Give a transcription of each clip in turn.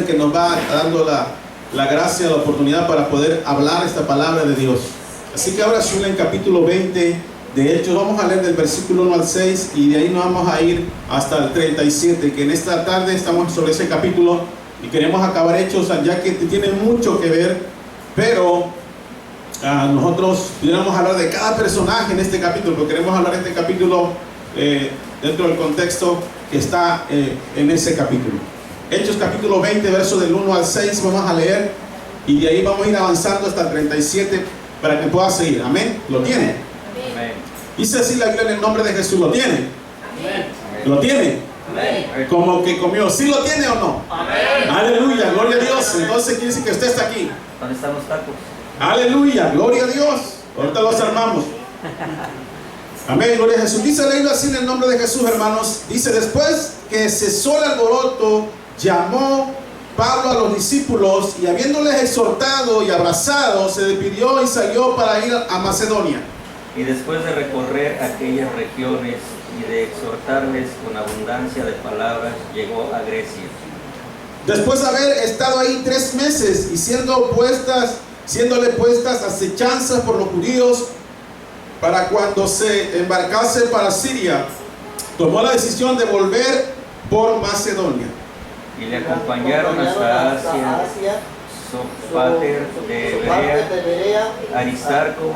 que nos va dando la gracia, la oportunidad para poder hablar esta palabra de Dios. Así que ahora en capítulo 20 de Hechos, vamos a leer del versículo 1 al 6 y de ahí nos vamos a ir hasta el 37, que en esta tarde estamos sobre ese capítulo y queremos acabar Hechos, ya que tiene mucho que ver, pero nosotros pudiéramos hablar de cada personaje en este capítulo, porque queremos hablar de este capítulo dentro del contexto que está en ese capítulo. Hechos capítulo 20, versos del 1 al 6, vamos a leer y de ahí vamos a ir avanzando hasta el 37 para que pueda seguir. Amén. ¿Lo tiene? Amén. Dice así la Biblia en el nombre de Jesús. ¿Lo tiene? Amén. ¿Lo tiene? Amén. Como que comió. ¿Sí lo tiene o no? Amén. Aleluya, gloria a Dios. Entonces quiere decir que usted está aquí. ¿Dónde están los tacos? Aleluya, gloria a Dios. Ahorita los armamos. Amén, gloria a Jesús. Dice la Biblia así en el nombre de Jesús, hermanos. Dice: después que cesó el alboroto, llamó Pablo a los discípulos y habiéndoles exhortado y abrazado, se despidió y salió para ir a Macedonia. Y después de recorrer aquellas regiones y de exhortarles con abundancia de palabras, llegó a Grecia. Después de haber estado ahí 3 meses y siéndole puestas acechanzas por los judíos para cuando se embarcase para Siria, tomó la decisión de volver por Macedonia. Y le acompañaron hasta Asia, Sópater de Berea, Aristarco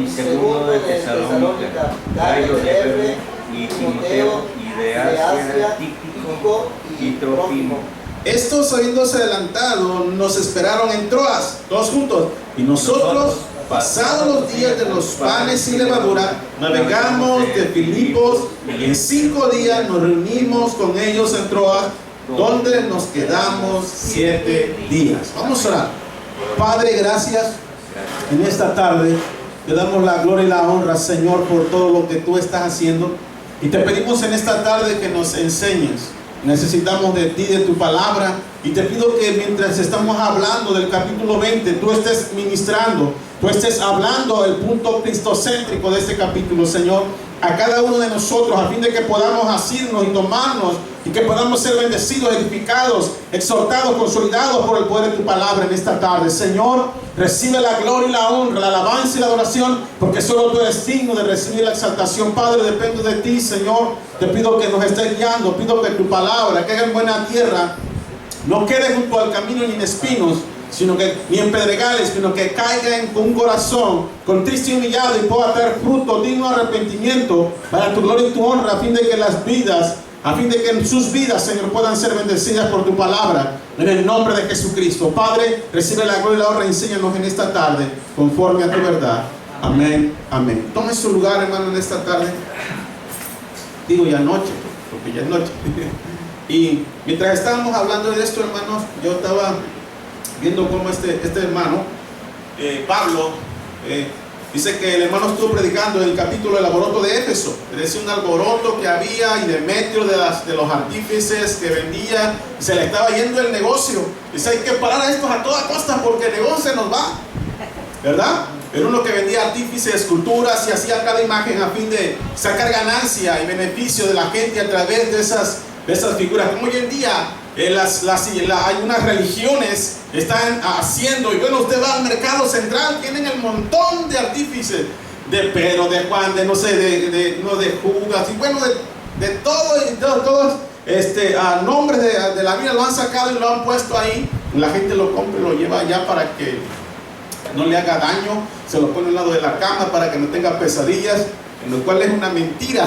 y Segundo de Tesalónica, Gayo de Derbe y Timoteo, y de Asia, Tíquico y Trófimo. Estos, habiéndose adelantado, nos esperaron en Troas, todos juntos, y nosotros, pasados los días de los panes y levadura, navegamos de Filipos, y en 5 días nos reunimos con ellos en Troas, donde nos quedamos 7 días. Vamos a orar. Padre, gracias en esta tarde. Te damos la gloria y la honra, Señor, por todo lo que tú estás haciendo. Y te pedimos en esta tarde que nos enseñes. Necesitamos de ti, de tu palabra. Y te pido que mientras estamos hablando del capítulo 20, tú estés ministrando, tú estés hablando del punto cristocéntrico de este capítulo, Señor, a cada uno de nosotros, a fin de que podamos asirnos y tomarnos y que podamos ser bendecidos, edificados, exhortados, consolidados por el poder de tu palabra en esta tarde. Señor, recibe la gloria y la honra, la alabanza y la adoración, porque solo tú eres digno de recibir la exaltación. Padre, dependo de ti, Señor. Te pido que nos estés guiando, pido que tu palabra caiga en buena tierra, no quede junto al camino ni en espinos, sino que ni en pedregales, sino que caiga en un corazón contrito y humillado y pueda dar fruto digno de arrepentimiento para tu gloria y tu honra, a fin de que las vidas, a fin de que en sus vidas, Señor, puedan ser bendecidas por tu palabra, en el nombre de Jesucristo. Padre, recibe la gloria y la honra y enséñanos en esta tarde, conforme a tu verdad. Amén, amén. Tome su lugar, hermano, en esta tarde. Digo ya noche, porque ya es noche. Y mientras estábamos hablando de esto, hermanos, yo estaba viendo cómo este hermano, Pablo, dice que el hermano estuvo predicando el capítulo del alboroto de Éfeso. Es decir, un alboroto que había y Demetrio de los artífices que vendía, se le estaba yendo el negocio. Dice: hay que parar a estos a toda costa porque el negocio se nos va, ¿verdad? Era uno que vendía artífices, esculturas y hacía cada imagen a fin de sacar ganancia y beneficio de la gente a través de esas figuras. Como hoy en día hay unas religiones están haciendo, y bueno, usted va al mercado central, tienen el montón de artífices, de Pedro, de Juan, de no sé, de Judas, y bueno, de todos nombres de la Biblia lo han sacado y lo han puesto ahí. La gente lo compra y lo lleva allá para que no le haga daño, se lo pone al lado de la cama para que no tenga pesadillas, en lo cual es una mentira.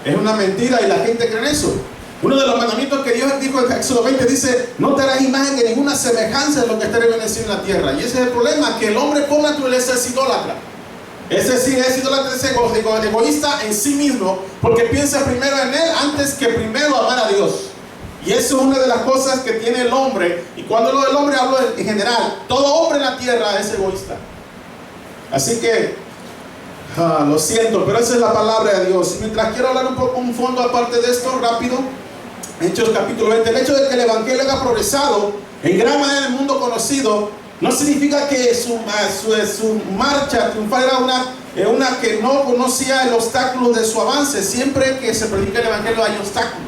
Es una mentira y la gente cree en eso. Uno de los mandamientos que Dios dijo en Éxodo 20 dice: no te harás imagen de ninguna semejanza de lo que está bendecido en la tierra. Y ese es el problema, que el hombre por naturaleza es idólatra. Es decir, es idólatra, es egoísta en sí mismo, porque piensa primero en él antes que primero amar a Dios. Y eso es una de las cosas que tiene el hombre. Y cuando hablo del hombre, hablo en general. Todo hombre en la tierra es egoísta. Así que lo siento, pero esa es la palabra de Dios. Y mientras quiero hablar un fondo aparte de esto, rápido, Hechos capítulo 20. El hecho de que el evangelio haya progresado en gran manera en el mundo conocido no significa que su marcha triunfal era una que no conocía el obstáculo de su avance. Siempre que se predica el evangelio hay obstáculos.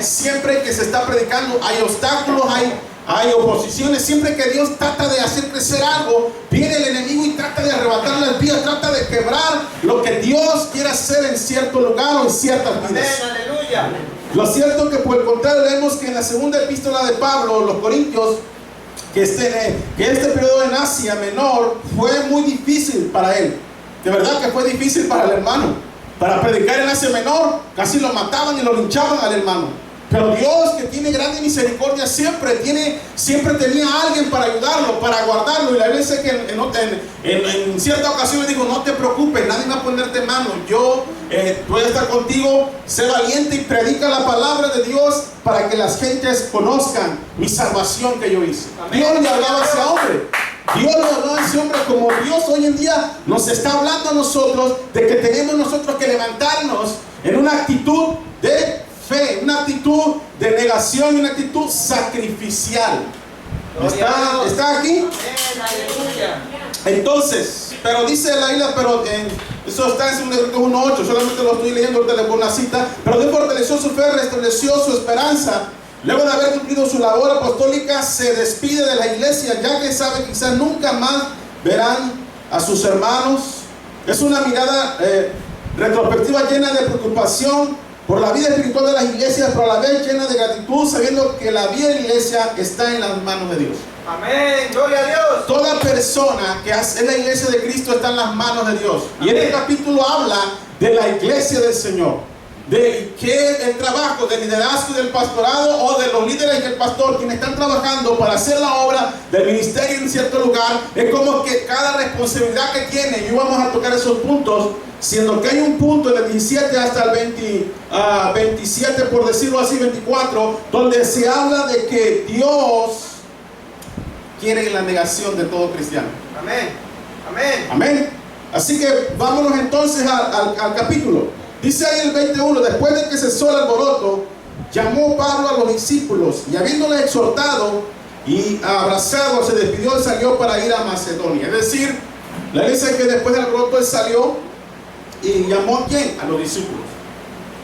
Siempre que se está predicando hay obstáculos, hay oposiciones, siempre que Dios trata de hacer crecer algo, viene el enemigo y trata de arrebatar las vidas, trata de quebrar lo que Dios quiere hacer en cierto lugar o en ciertas vidas. Amén, aleluya. Lo cierto es que por el contrario vemos que en la segunda epístola de Pablo, los Corintios, que este periodo en Asia Menor fue muy difícil para él. De verdad que fue difícil para el hermano. Para predicar en Asia Menor, casi lo mataban y lo linchaban al hermano. Pero Dios, que tiene grande misericordia, siempre tenía a alguien para ayudarlo, para guardarlo. Y la Biblia dice que en cierta ocasión le dijo: no te preocupes, nadie va a ponerte mano. Yo voy a estar contigo, sé valiente y predica la palabra de Dios para que las gentes conozcan mi salvación que yo hice. Amén. Dios le hablaba a ese hombre. Dios le hablaba a ese hombre como Dios hoy en día nos está hablando a nosotros de que tenemos nosotros que levantarnos en una actitud de fe, una actitud de negación y una actitud sacrificial. ¿Está aquí? Entonces, pero dice la Biblia, eso está en 2 Corintios 1:8, solamente lo estoy leyendo, ahorita le pongo una cita. Pero Dios fortaleció su fe, restableció su esperanza. Luego de haber cumplido su labor apostólica, se despide de la iglesia, ya que sabe que quizás nunca más verán a sus hermanos. Es una mirada retrospectiva llena de preocupación por la vida espiritual de las iglesias, pero a la vez llena de gratitud, sabiendo que la vida de la iglesia está en las manos de Dios. Amén, gloria a Dios. Toda persona que es la iglesia de Cristo está en las manos de Dios. Amén. Y este capítulo habla de la iglesia del Señor, de que el trabajo del liderazgo y del pastorado, o de los líderes y el pastor, quienes están trabajando para hacer la obra del ministerio en cierto lugar, es como que cada responsabilidad que tiene, y vamos a tocar esos puntos, siendo que hay un punto en el 17 hasta el 27, por decirlo así, 24, donde se habla de que Dios quiere la negación de todo cristiano. Amén, amén, amén. Así que vámonos entonces al capítulo. Dice ahí el 21: después de que cesó el alboroto, llamó Pablo a los discípulos, y habiéndoles exhortado y abrazado, se despidió y salió para ir a Macedonia. Es decir, la iglesia dice que después del alboroto él salió y llamó ¿a quién? A los discípulos.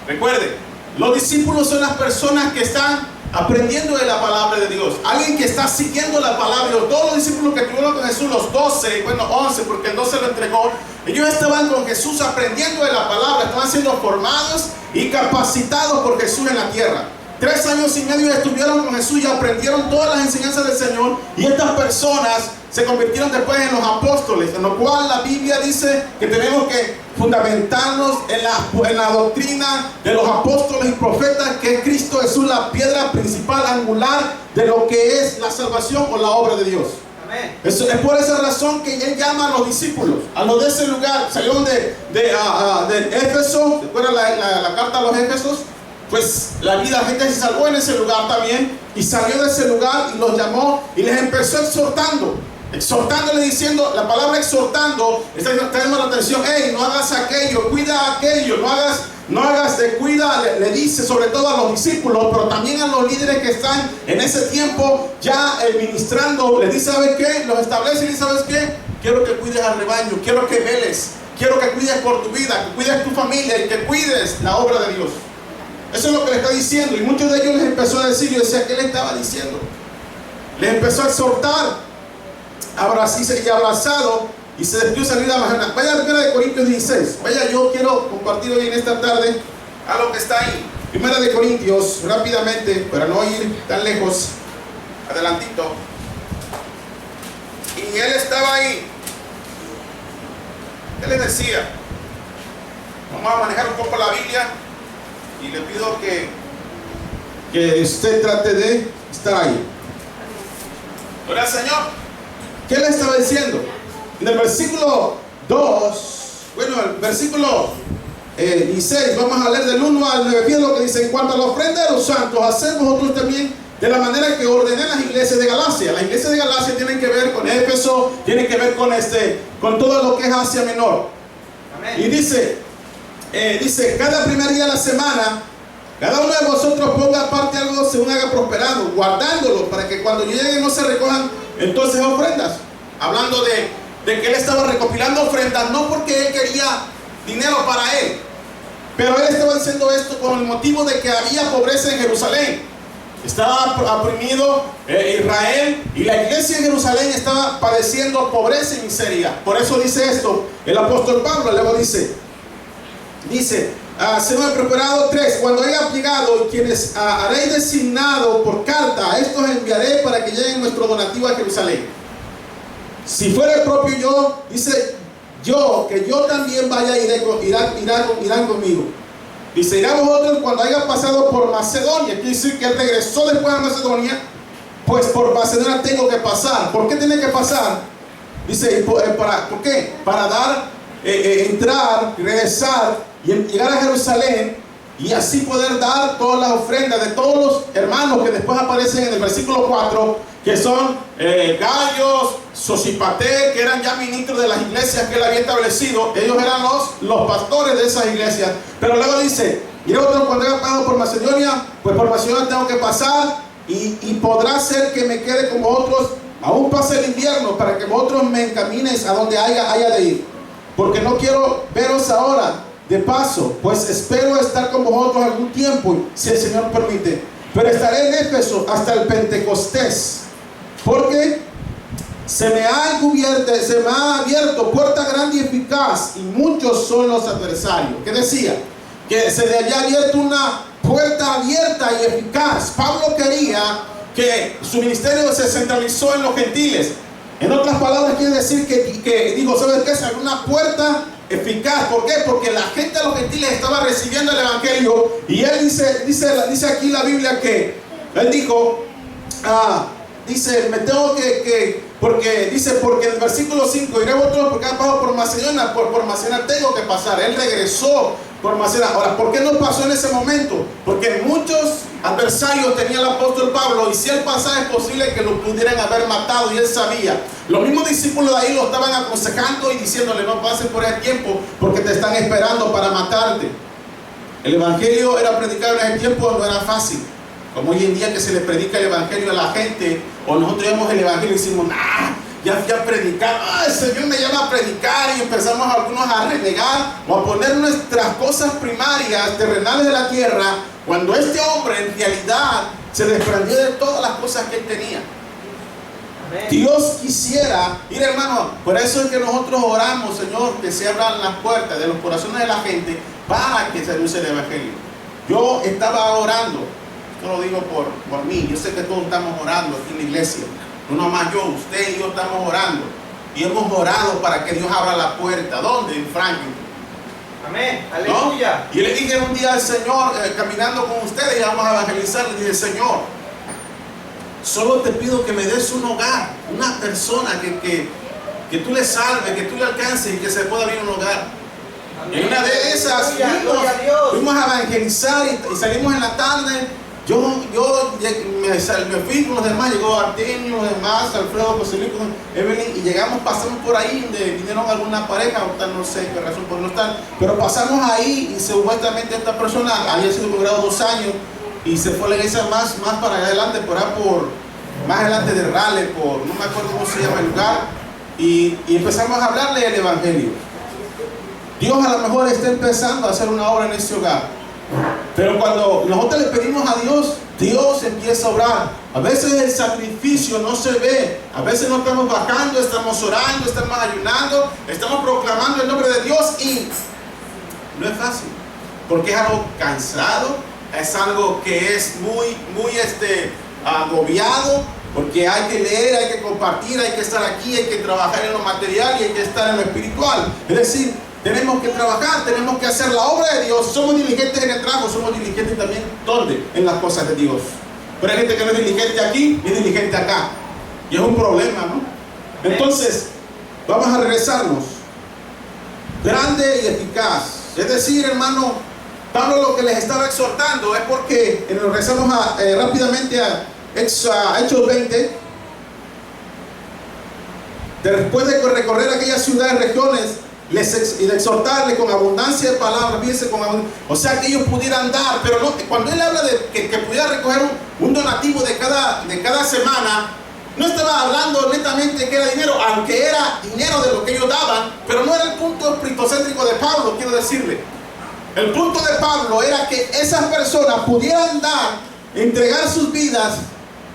Recuerden, los discípulos son las personas que están aprendiendo de la palabra de Dios, alguien que está siguiendo la palabra. Todos los discípulos que tuvieron con Jesús, los 12, bueno 11, porque el 12 lo entregó, ellos estaban con Jesús aprendiendo de la palabra, estaban siendo formados y capacitados por Jesús en la tierra. 3 años y medio estuvieron con Jesús y aprendieron todas las enseñanzas del Señor, y estas personas se convirtieron después en los apóstoles, en lo cual la Biblia dice que tenemos que fundamentarnos en la doctrina de los apóstoles y profetas, que es Cristo Jesús, la piedra principal angular de lo que es la salvación o la obra de Dios. Amén. Es por esa razón que él llama a los discípulos, a los de ese lugar. Salieron de Éfeso. ¿Recuerdan la carta a los Éfesos? Pues la gente se salvó en ese lugar también, y salió de ese lugar y los llamó y les empezó exhortándole, diciendo, la palabra exhortando está trayendo la atención: hey, no hagas aquello, cuida aquello, no hagas cuida, le dice sobre todo a los discípulos, pero también a los líderes que están en ese tiempo ya ministrando. Les dice: ¿sabes qué? Los establece y dice: ¿sabes qué? Quiero que cuides al rebaño, quiero que veles, quiero que cuides por tu vida, que cuides tu familia y que cuides la obra de Dios. Eso es lo que le está diciendo. Y muchos de ellos les empezó a decir, yo decía, ¿qué le estaba diciendo? Les empezó a exhortar, y abrazado, y se despidió salir a Macedonia. Vaya a 1 Corintios 16. Vaya, yo quiero compartir hoy en esta tarde algo que está ahí. 1 Corintios, rápidamente, para no ir tan lejos, adelantito. Y él estaba ahí. Él les decía, vamos a manejar un poco la Biblia, y le pido que usted trate de estar ahí. Gloria al Señor. ¿Qué le estaba diciendo? En el versículo 2, bueno, el versículo 16, vamos a leer del 1 al 9. Fíjense lo que dice: en cuanto a la ofrenda de los santos, haced vosotros también de la manera que ordené las iglesias de Galacia. Las iglesias de Galacia tienen que ver con Éfeso, tienen que ver con todo lo que es Asia Menor. Amén. Y dice, cada primer día de la semana, cada uno de vosotros ponga aparte algo según haga prosperado, guardándolo para que cuando lleguen no se recojan entonces ofrendas. Hablando de que él estaba recopilando ofrendas, no porque él quería dinero para él, pero él estaba diciendo esto con el motivo de que había pobreza en Jerusalén. Estaba oprimido Israel, y la iglesia en Jerusalén estaba padeciendo pobreza y miseria. Por eso dice esto el apóstol Pablo. Luego dice, se me ha preparado 3. Cuando haya llegado, quienes haré designado por carta, a estos enviaré para que lleguen nuestro donativo a Jerusalén. Si fuera el propio yo, dice que yo también vaya, irán conmigo. Dice, irá vosotros cuando haya pasado por Macedonia. Quiere decir que él regresó después a Macedonia. Pues por Macedonia tengo que pasar. ¿Por qué tiene que pasar? Dice, ¿por qué? Para dar, entrar, regresar y llegar a Jerusalén, y así poder dar todas las ofrendas de todos los hermanos que después aparecen en el versículo 4, que son Gaios, Sosipater, que eran ya ministros de las iglesias que él había establecido. Ellos eran los pastores de esas iglesias. Pero luego dice, y otro, cuando haya pasado por Macedonia, pues por Macedonia tengo que pasar, y podrá ser que me quede como otros, aún pase el invierno, para que vosotros me encamines a donde haya de ir. Porque no quiero veros ahora de paso, pues espero estar con vosotros algún tiempo, si el Señor permite. Pero estaré en Éfeso hasta el Pentecostés, porque se me ha abierto puerta grande y eficaz, y muchos son los adversarios. ¿Qué decía? Que se le había abierto una puerta abierta y eficaz. Pablo quería que su ministerio se centralizó en los gentiles. En otras palabras, quiere decir que dijo, ¿sabes qué? Es una puerta eficaz. ¿Por qué? Porque la gente de los gentiles estaba recibiendo el evangelio, y él dice aquí la Biblia que él dijo, me tengo porque en el versículo 5, iré vosotros porque han pasado por Macedonia, por Macedonia tengo que pasar. Él regresó por Macedonia. Ahora, ¿por qué no pasó en ese momento? Porque muchos adversarios tenía el apóstol Pablo, y si él pasaba es posible que lo pudieran haber matado, y él sabía. Los mismos discípulos de ahí lo estaban aconsejando y diciéndole, no pases por ese tiempo porque te están esperando para matarte. El evangelio era predicado en ese tiempo, no era fácil como hoy en día, que se le predica el evangelio a la gente, o nosotros vemos el evangelio y decimos, ya predicar, el Señor me llama a predicar, y empezamos algunos a renegar o a poner nuestras cosas primarias, terrenales de la tierra, cuando este hombre en realidad se desprendió de todas las cosas que él tenía. Amén. Dios quisiera, mira hermano, por eso es que nosotros oramos, Señor, que se abran las puertas de los corazones de la gente para que se anuncie el evangelio. Yo estaba orando, esto lo digo por mí, yo sé que todos estamos orando aquí en la iglesia, no nomás yo, usted y yo estamos orando, y hemos orado para que Dios abra la puerta. ¿Dónde? En Franklin. Amén, aleluya. ¿No? Y le dije un día al Señor, caminando con ustedes, y vamos a evangelizar, le dije, Señor, solo te pido que me des un hogar, una persona que tú le salves, que tú le alcances y que se pueda abrir un hogar. Amén. En una de esas fuimos a evangelizar, y salimos en la tarde. Yo me fui con los demás, llegó Artemio, los demás, Alfredo, José Luis, Evelyn, y llegamos, pasamos por ahí donde vinieron alguna pareja, ahorita no sé qué razón por no estar, pero pasamos ahí, y supuestamente esta persona había sido congregado 2 años, y se fue a la iglesia más para adelante, más adelante de Raleigh, no me acuerdo cómo se llama el lugar, y empezamos a hablarle del evangelio. Dios a lo mejor está empezando a hacer una obra en ese hogar. Pero cuando nosotros le pedimos a Dios, Dios empieza a obrar. A veces el sacrificio no se ve. A veces no estamos bajando, estamos orando, estamos ayunando, estamos proclamando el nombre de Dios, y no es fácil. Porque es algo cansado, es algo que es muy agobiado. Porque hay que leer, hay que compartir, hay que estar aquí, hay que trabajar en lo material y hay que estar en lo espiritual. Es decir, tenemos que trabajar, tenemos que hacer la obra de Dios. Somos diligentes en el trabajo, somos diligentes también, ¿dónde? En las cosas de Dios. Pero hay gente que no es diligente aquí y es diligente acá. Y es un problema, ¿no? Entonces, vamos a regresarnos. Grande y eficaz. Es decir, hermano, Pablo lo que les estaba exhortando es porque, regresamos rápidamente a Hechos 20. Después de recorrer aquellas ciudades, regiones, y de exhortarle con abundancia de palabras, fíjense, o sea, que ellos pudieran dar, pero no, cuando él habla de que pudiera recoger un donativo de cada semana, no estaba hablando netamente que era dinero, aunque era dinero de lo que ellos daban, pero no era el punto cristocéntrico de Pablo, quiero decirle. El punto de Pablo era que esas personas pudieran dar entregar sus vidas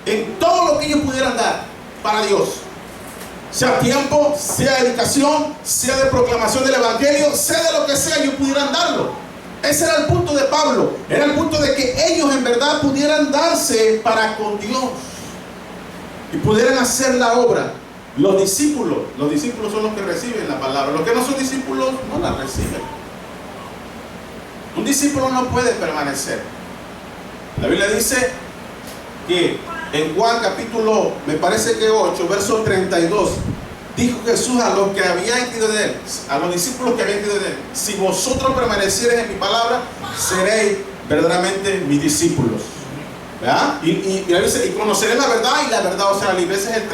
en todo lo que ellos pudieran dar para Dios. Sea tiempo, sea dedicación, sea de proclamación del evangelio, sea de lo que sea, ellos pudieran darlo. Ese era el punto de Pablo. Era el punto de que ellos en verdad pudieran darse para con Dios y pudieran hacer la obra. Los discípulos son los que reciben la palabra. Los que no son discípulos no la reciben. Un discípulo no puede permanecer. La Biblia dice que en Juan capítulo, me parece que 8, verso 32, dijo Jesús a los que habían ido de él, a los discípulos que habían ido de él: si vosotros permaneciereis en mi palabra, seréis verdaderamente mis discípulos. ¿Verdad? Y conoceréis la verdad, y la verdad os hará libres. Ese es el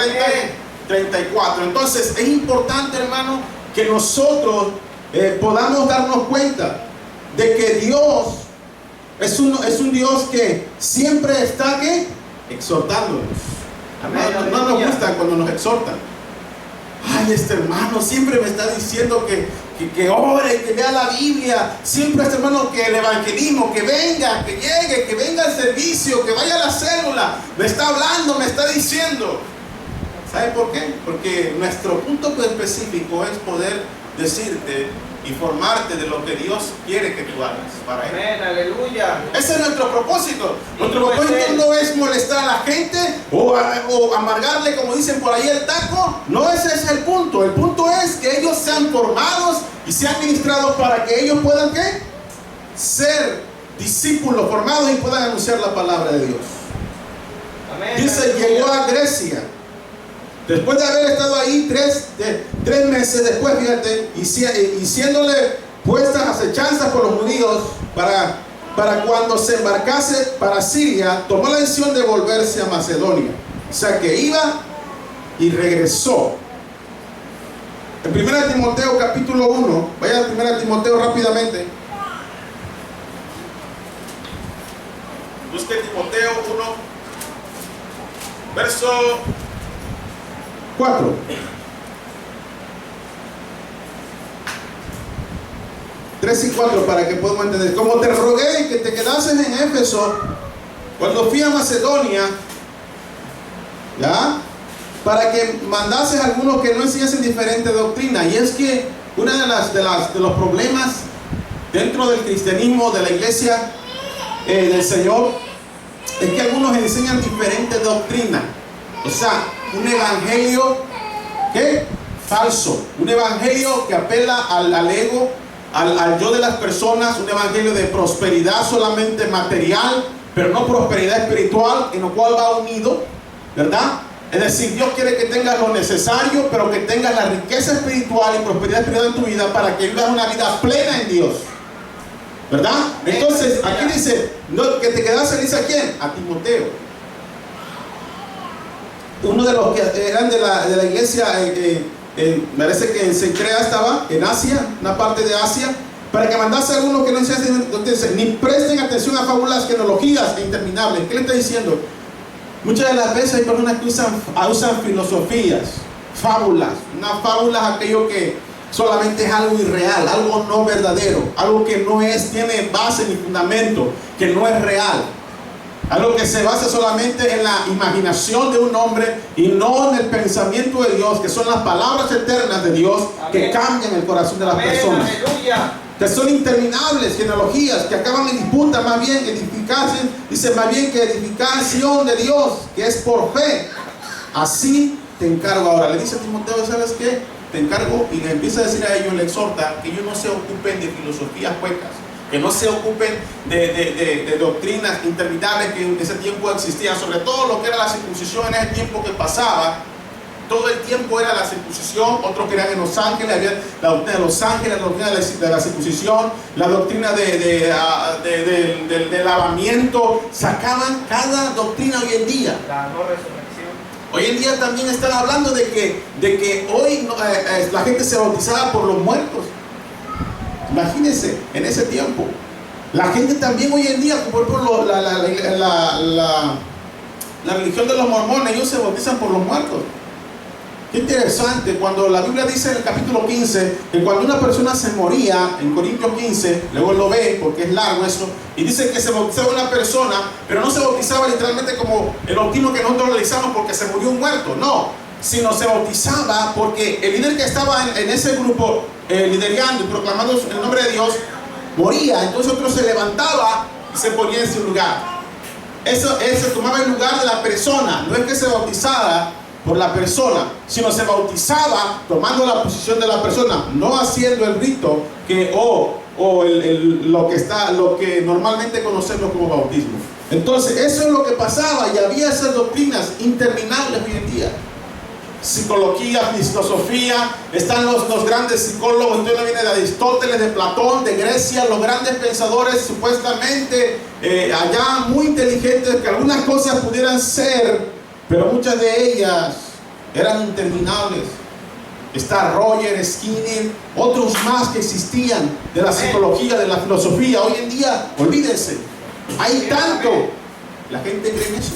34. Entonces es importante, hermano, que nosotros podamos darnos cuenta de que Dios es un Dios que siempre está exhortándonos. No nos gusta cuando nos exhortan. Ay, este hermano siempre me está diciendo que ore, que lea la Biblia. Siempre este hermano que el evangelismo, que venga, que llegue, que venga al servicio, que vaya a la célula. Me está hablando, me está diciendo. ¿Sabe por qué? Porque nuestro punto específico es poder decirte, informarte de lo que Dios quiere que tú hagas para Él. Amén, aleluya. Ese es nuestro propósito. Nuestro propósito no es molestar a la gente o amargarle, como dicen por ahí, el taco. No, ese es el punto. El punto es que ellos sean formados y sean ministrados para que ellos puedan ¿qué? Ser discípulos formados y puedan anunciar la palabra de Dios. Amén, Dice, aleluya. llegó a Grecia. Después de haber estado ahí tres meses después, fíjate, y siéndole puestas acechanzas por los judíos para cuando se embarcase para Siria, tomó la decisión de volverse a Macedonia. O sea que iba y regresó. En 1 Timoteo capítulo 1, vaya a 1 Timoteo rápidamente. Busque Timoteo 1, verso 4. 3 y 4 para que podamos entender. Como te rogué que te quedases en Éfeso cuando fui a Macedonia, ¿ya? Para que mandases a algunos que no enseñasen diferente doctrina. Y es que uno de los problemas dentro del cristianismo, de la iglesia del Señor, es que algunos enseñan diferente doctrina. O sea, un evangelio ¿qué? Falso, un evangelio que apela al ego, al yo de las personas, un evangelio de prosperidad solamente material, pero no prosperidad espiritual, en lo cual va unido, ¿verdad? Es decir, Dios quiere que tengas lo necesario, pero que tengas la riqueza espiritual y prosperidad espiritual en tu vida para que vivas una vida plena en Dios, ¿verdad? Entonces, aquí dice, no, que te quedase, dice a quién, a Timoteo. Uno de los que eran de la iglesia, parece que en Cencrea estaba, en Asia, una parte de Asia, para que mandase a algunos que no enseñasen, ni presten atención a fábulas, genealogías interminables. ¿Qué le está diciendo? Muchas de las veces hay personas que usan filosofías, fábulas. Una fábula es aquello que solamente es algo irreal, algo no verdadero, algo que no tiene base ni fundamento, que no es real. Algo que se basa solamente en la imaginación de un hombre y no en el pensamiento de Dios, que son las palabras eternas de Dios. Amén. Que cambian el corazón de las Amén, personas. aleluya. Que son interminables genealogías, que acaban en disputa, más bien edificación, dice más bien que edificación de Dios, que es por fe. Así te encargo ahora. Le dice a Timoteo, ¿sabes qué? Te encargo, y le empieza a decir a ellos, le exhorta, que ellos no se ocupen de filosofías huecas, que no se ocupen de doctrinas interminables que en ese tiempo existían, sobre todo lo que era la circuncisión en ese tiempo que pasaba. Todo el tiempo era la circuncisión. Otros creían en los ángeles, había la doctrina de los ángeles, la doctrina de la circuncisión, la doctrina del lavamiento. Sacaban cada doctrina hoy en día. La no resurrección. Hoy en día también están hablando de que hoy la gente se bautizaba por los muertos. Imagínense, en ese tiempo. La gente también hoy en día, por ejemplo, la religión de los mormones, ellos se bautizan por los muertos. Qué interesante, cuando la Biblia dice en el capítulo 15 que cuando una persona se moría, en Corintios 15, luego lo ve porque es largo eso, y dice que se bautizaba una persona, pero no se bautizaba literalmente como el bautismo que nosotros realizamos porque se murió un muerto, no, sino se bautizaba porque el líder que estaba en ese grupo liderando y proclamando el nombre de Dios moría, entonces otro se levantaba y se ponía en su lugar. Eso tomaba el lugar de la persona, no es que se bautizara por la persona, sino se bautizaba tomando la posición de la persona, no haciendo el rito lo que normalmente conocemos como bautismo. Entonces eso es lo que pasaba, y había esas doctrinas interminables hoy en día. Psicología, filosofía, están los grandes psicólogos, entonces viene de Aristóteles, de Platón, de Grecia, los grandes pensadores supuestamente allá muy inteligentes, que algunas cosas pudieran ser, pero muchas de ellas eran interminables. Está Roger, Skinner, otros más que existían de la psicología, de la filosofía. Hoy en día, olvídense, hay tanto, la gente cree en eso.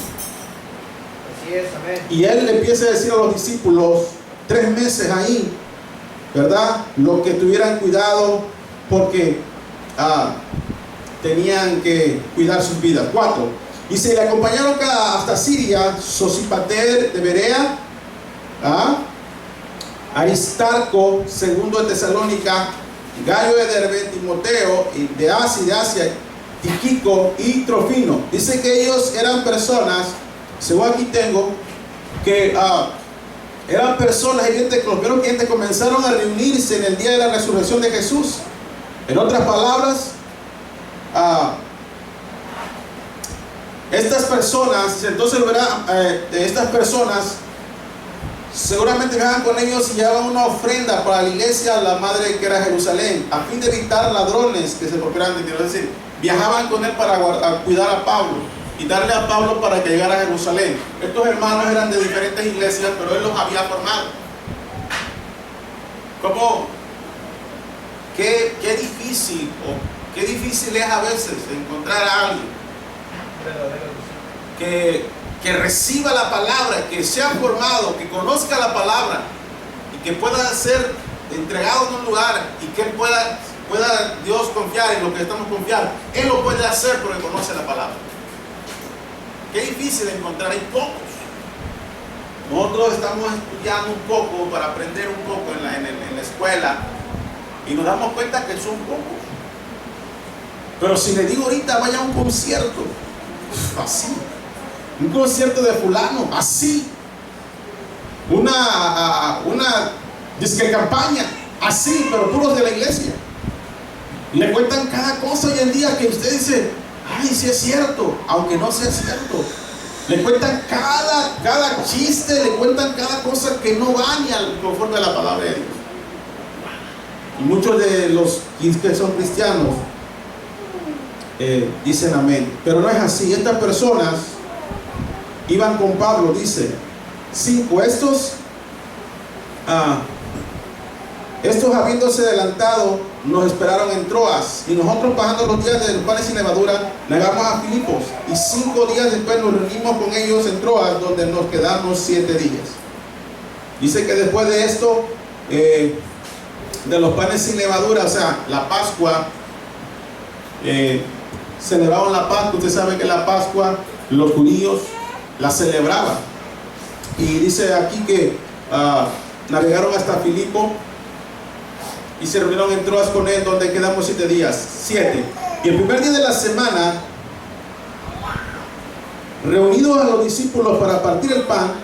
Así es, amén. Y él le empieza a decir a los discípulos, 3 meses ahí, ¿verdad? Lo que tuvieran cuidado porque tenían que cuidar sus vidas. 4. Y se le acompañaron hasta Siria, Sosipater de Berea, Aristarco, segundo de Tesalónica, Gayo de Derbe, Timoteo de Asia, Tíquico y Trofino. Dice que ellos eran personas, según aquí tengo, que eran personas, gente, los primeros clientes comenzaron a reunirse en el día de la resurrección de Jesús. En otras palabras, estas personas, entonces estas personas seguramente viajaban con ellos y llevaban una ofrenda para la iglesia, la madre que era Jerusalén, a fin de evitar ladrones que se apropiaran de dinero. Es decir, viajaban con él para cuidar a Pablo y darle a Pablo para que llegara a Jerusalén. Estos hermanos eran de diferentes iglesias, pero él los había formado. ¿Cómo? Qué difícil es a veces encontrar a alguien que reciba la palabra, que sea formado, que conozca la palabra y que pueda ser entregado en un lugar y que él pueda Dios confiar en lo que estamos confiando. Él lo puede hacer porque conoce la palabra. Qué difícil encontrar, hay pocos. Nosotros estamos estudiando un poco para aprender un poco en la escuela y nos damos cuenta que son pocos. Pero si le digo ahorita vaya a un concierto, así, un concierto de fulano, así, una disque campaña, así, pero puros de la iglesia, y le cuentan cada cosa hoy en día que usted dice, ay, sí es cierto, aunque no sea cierto. Le cuentan cada chiste, le cuentan cada cosa que no va ni al conforme a la palabra de Dios. Y muchos de los que son cristianos dicen amén, pero no es así. Estas personas iban con Pablo, dice 5, estos habiéndose adelantado nos esperaron en Troas, y nosotros pasando los días de los panes sin levadura llegamos a Filipos, y 5 días después nos reunimos con ellos en Troas, donde nos quedamos 7 días. Dice que después de esto de los panes sin levadura, o sea, la Pascua, celebraban la Pascua. Usted sabe que la Pascua los judíos la celebraban, y dice aquí que navegaron hasta Filipo y se reunieron en Troas con él, donde quedamos 7 días. 7. Y el primer día de la semana, reunidos a los discípulos para partir el pan,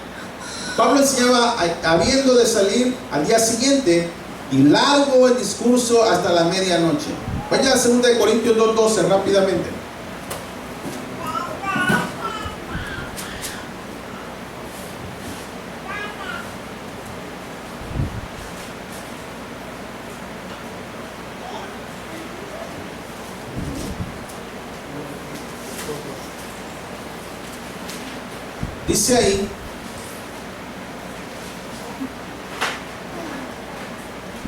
Pablo enseñaba habiendo de salir al día siguiente, y largo el discurso hasta la medianoche. Vaya a 2 Corintios 2:12 rápidamente. Dice ahí,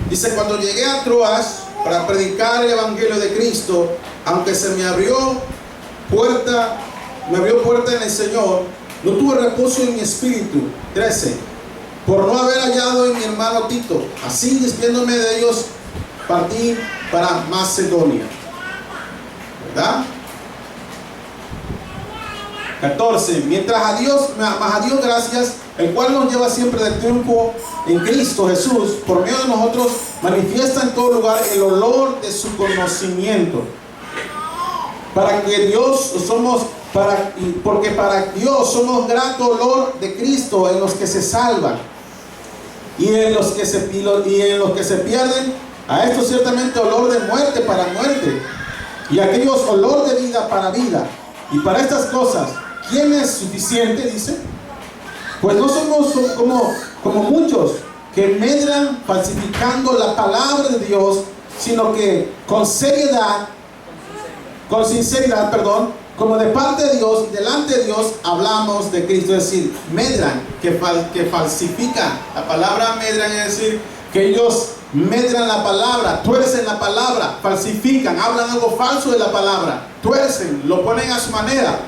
dice, cuando llegué a Troas para predicar el evangelio de Cristo, aunque se me abrió puerta en el Señor, no tuve reposo en mi espíritu. 13. por no haber hallado en mi hermano Tito. Así, despidiéndome de ellos, partí para Macedonia. ¿Verdad? 14. Mientras a Dios gracias, el cual nos lleva siempre del triunfo en Cristo Jesús, por medio de nosotros, manifiesta en todo lugar el olor de su conocimiento. Porque para Dios somos grato olor de Cristo en los que se salvan y en los que se pierden. A esto ciertamente olor de muerte para muerte, y a aquellos olor de vida para vida. Y para estas cosas, ¿quién es suficiente? Dice. Pues no somos como muchos que medran falsificando la palabra de Dios, sino que con sinceridad, como de parte de Dios, delante de Dios, hablamos de Cristo. Es decir, medran, que falsifican. La palabra medran es decir, que ellos medran la palabra, tuercen la palabra, falsifican, hablan algo falso de la palabra, tuercen, lo ponen a su manera.